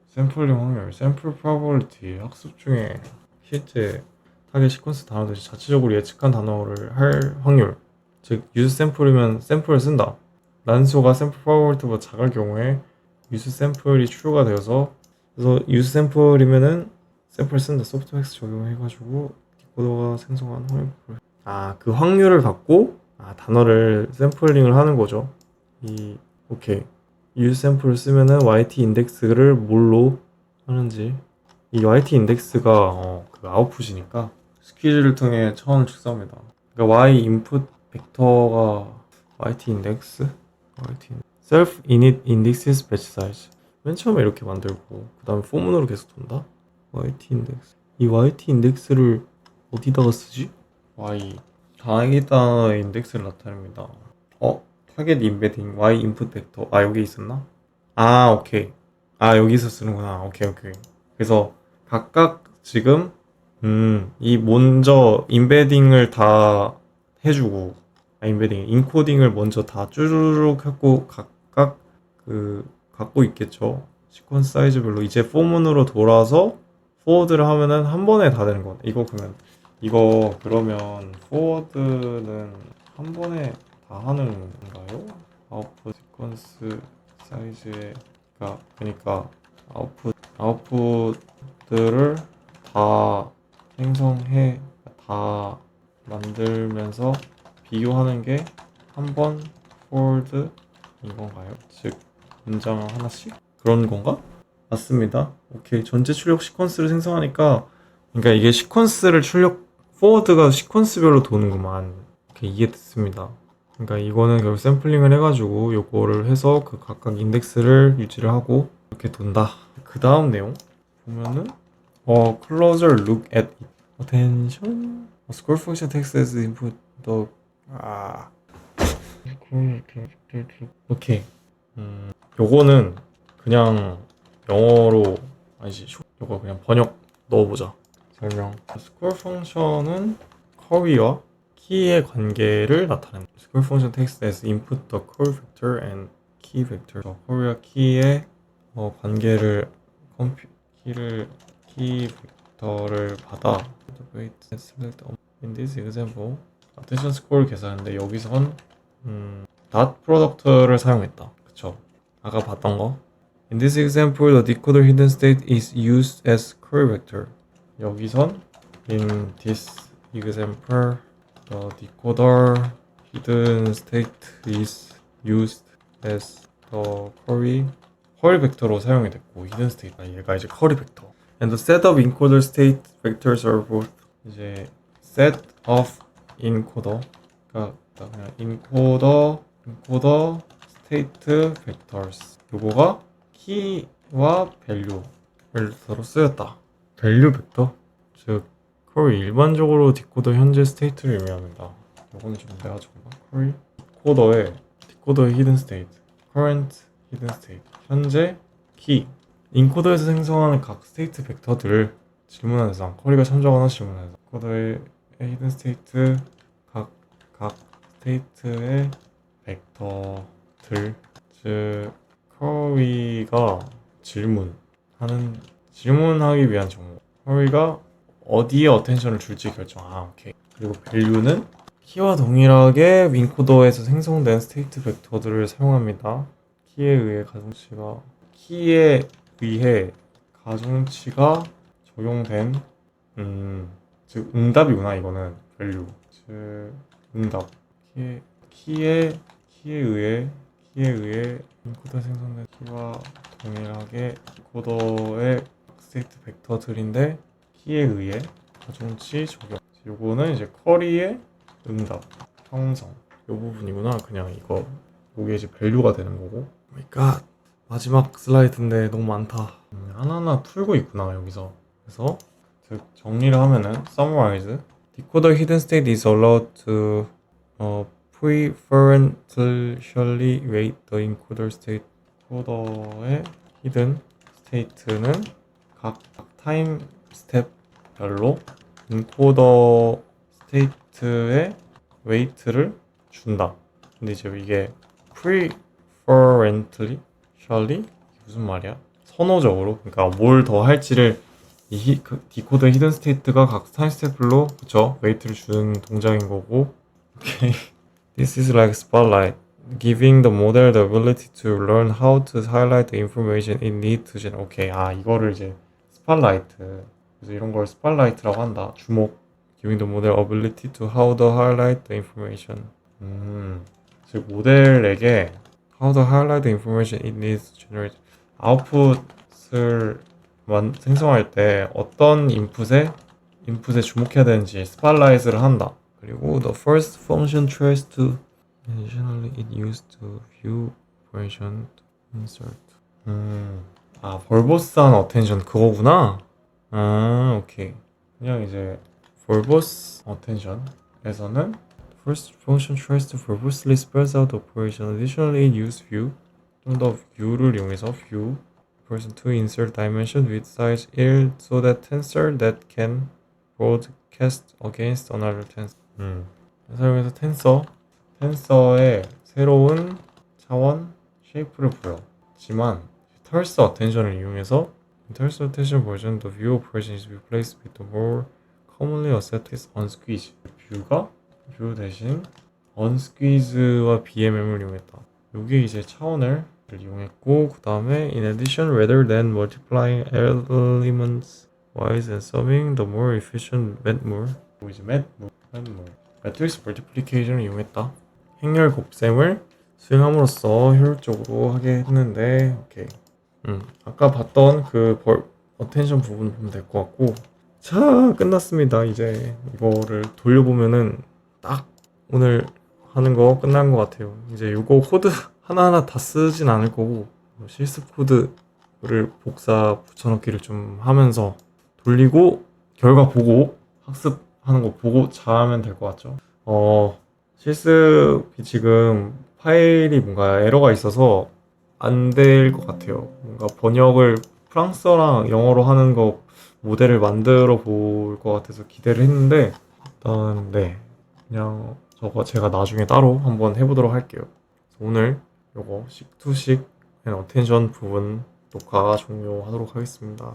샘플링 확률, 샘플 프로버빌리티 학습 중에 실제 타겟 시퀀스 단어들이 자체적으로 예측한 단어를 할 확률, 즉 유즈 샘플이면 샘플을 쓴다. 난수가 샘플 프로버빌리티보다 작을 경우에 유즈 샘플이 true가 되어서 그래서 유즈 샘플이면은 샘플 쓴다. 소프트맥스 적용해가지고 디코더가 생성한 확률. 그 확률을 갖고 단어를 샘플링을 하는 거죠. 오케이. 유즈 샘플을 쓰면은 YT 인덱스를 뭘로 하는지. 이 YT 인덱스가 그 아웃풋이니까 스퀴즈를 통해 차원을 축소합니다. 그러니까 Y 인풋 벡터가 YT 인덱스, self init indexes batch size. 맨 처음에 이렇게 만들고 그 다음에 포문으로 계속 돈다. YT 인덱스. 이 YT 인덱스를 어디다가 쓰지? 타겟 단어의 인덱스를 나타냅니다. 타겟 인베딩 Y 인풋 벡터 여기 있었나? 오케이. 여기서 쓰는구나. 오케이. 그래서 각각 지금 이 먼저 인베딩을 다 해주고 인코딩을 먼저 다 쭈르륵 하고 각각 갖고 있겠죠. 시퀀스 사이즈별로 이제 포문으로 돌아서 포워드를 하면은 한 번에 다 되는 거네. 이거 그러면 포워드는 한 번에 다 하는 건가요? 아웃풋 시퀀스 사이즈에 그러니까 아웃풋들을 다 생성해 다 만들면서 비교하는 게 한 번 포워드 이건가요? 즉 문장 하나씩 그런 건가? 맞습니다. 오케이. 전체 출력 시퀀스를 생성하니까 그러니까 이게 포워드가 시퀀스별로 도는구만. 오케이, 이해됐습니다. 그러니까 이거는 결국 샘플링을 해가지고 요거를 해서 그 각각 인덱스를 유지를 하고 이렇게 돈다. 그 다음 내용 보면은 closer look at it. attention scroll function text as input the 오케이. 요거는 그냥 영어로 요거 그냥 번역 넣어보자. 설명. scroll 펑션은 쿼리와 키의 관계를 나타낸다. scroll function takes as input the core vector and key vector. 쿼리와 키의 관계를 키 벡터를 받아. In this example, attention score 계산하는데 여기선 dot product를 사용했다. 그쵸? 아까 봤던 거. In this example, the decoder hidden state is used as query vector. 여기선 in this example, the decoder hidden state is used as the query 벡터로 사용이 됐고 hidden state 얘가 이제 query 벡터. And the set of encoder state vectors are both 이제 set of encoder가 그냥 encoder state vectors 요거가 키와 밸류를 서로 쓰였다. 밸류 벡터 즉 쿼리 일반적으로 디코더 현재 스테이트를 의미합니다. 요거는 좀 내가 적어봐. 쿼리 디코더의 히든 스테이트 current 히든 스테이트 현재 키 인코더에서 생성하는 각 스테이트 벡터들을 질문하는 대상 쿼리가 참조하거나 질문하는 대상 디코더의 히든 스테이트 각 스테이트의 벡터들 즉 쿼리가 질문하기 위한 정보 쿼리가 어디에 어텐션을 줄지 결정. 오케이. 그리고 밸류는 키와 동일하게 윈코더에서 생성된 스테이트 벡터들을 사용합니다. 키에 의해 가중치가 적용된 즉 응답이구나. 이거는 밸류 즉 응답 키에 의해 인코더 생성된 키와 동일하게 인코더의 스테이트 벡터들인데 키에 의해 가중치 적용. 요거는 이제 쿼리의 응답 형성 요 부분이구나. 그냥 요게 이제 밸류가 되는 거고. 그러니까 마지막 슬라이드인데 너무 많다. 하나하나 풀고 있구나 여기서. 그래서 즉 정리를 하면은 summarize decoder hidden state is allowed to preferentially weight the encoder state. encoder의 hidden state는 각 타임 스텝별로 encoder state의 weight를 준다. 근데 이제 이게 preferentially 무슨 말이야? 선호적으로 그러니까 뭘 더 할지를 디코더 히든 스테이트가 각 타임 스텝별로 그쵸? 웨이트를 주는 동작인 거고. 오케이. This is like spotlight, giving the model the ability to learn how to highlight the information it needs to generate. 오케이. 이거를 이제 스팟라이트. 그래서 이런 걸 스팟라이트라고 한다. 주목. Giving the model ability to how to highlight the information. 즉 모델에게 how to highlight the information it needs to generate. 아웃풋을 생성할 때 어떤 인풋에 주목해야 되는지 스팟라이트를 한다. 그리고 the first function tries to initially it used to view operation to insert. 벌보스한 어텐션 그거구나. 오케이. 그냥 이제 verbose attention에서는 first function tries to verbosely spells out the operation. Additionally, it use view. 좀 더 view를 이용해서 view person to insert dimension with size 1 so that tensor that can broadcast against another tensor. 사용해서 텐서의 새로운 차원 쉐이프를 보여지만 털스 어텐션을 이용해서 털스 어텐션 버전 the view operation is replaced with the more commonly accepted unsqueeze. 뷰가 뷰 대신 unsqueeze와 BMM을 이용했다. 여기 이제 차원을 이용했고 그 다음에 in addition rather than multiplying elements wise and summing the more efficient matmul 이제 matmul 매트릭스 멀티플리케이션을 이용했다. 행렬 곱셈을 수행함으로써 효율적으로 하게 했는데 오케이. 아까 봤던 그 어텐션 부분 보면 될 것 같고. 자, 끝났습니다. 이제 이거를 돌려보면은 딱 오늘 하는 거 끝난 것 같아요. 이제 이거 코드 하나하나 다 쓰진 않을 거고 실습 코드를 복사 붙여넣기를 좀 하면서 돌리고 결과 보고 학습하는 거 보고 잘하면 될 것 같죠. 실습이 지금 파일이 뭔가 에러가 있어서 안 될 것 같아요. 뭔가 번역을 프랑스어랑 영어로 하는 거 모델을 만들어 볼 것 같아서 기대를 했는데 일단 네 그냥 저거 제가 나중에 따로 한번 해보도록 할게요. 오늘 요거 식투식 앤 어텐션 부분 녹화 종료하도록 하겠습니다.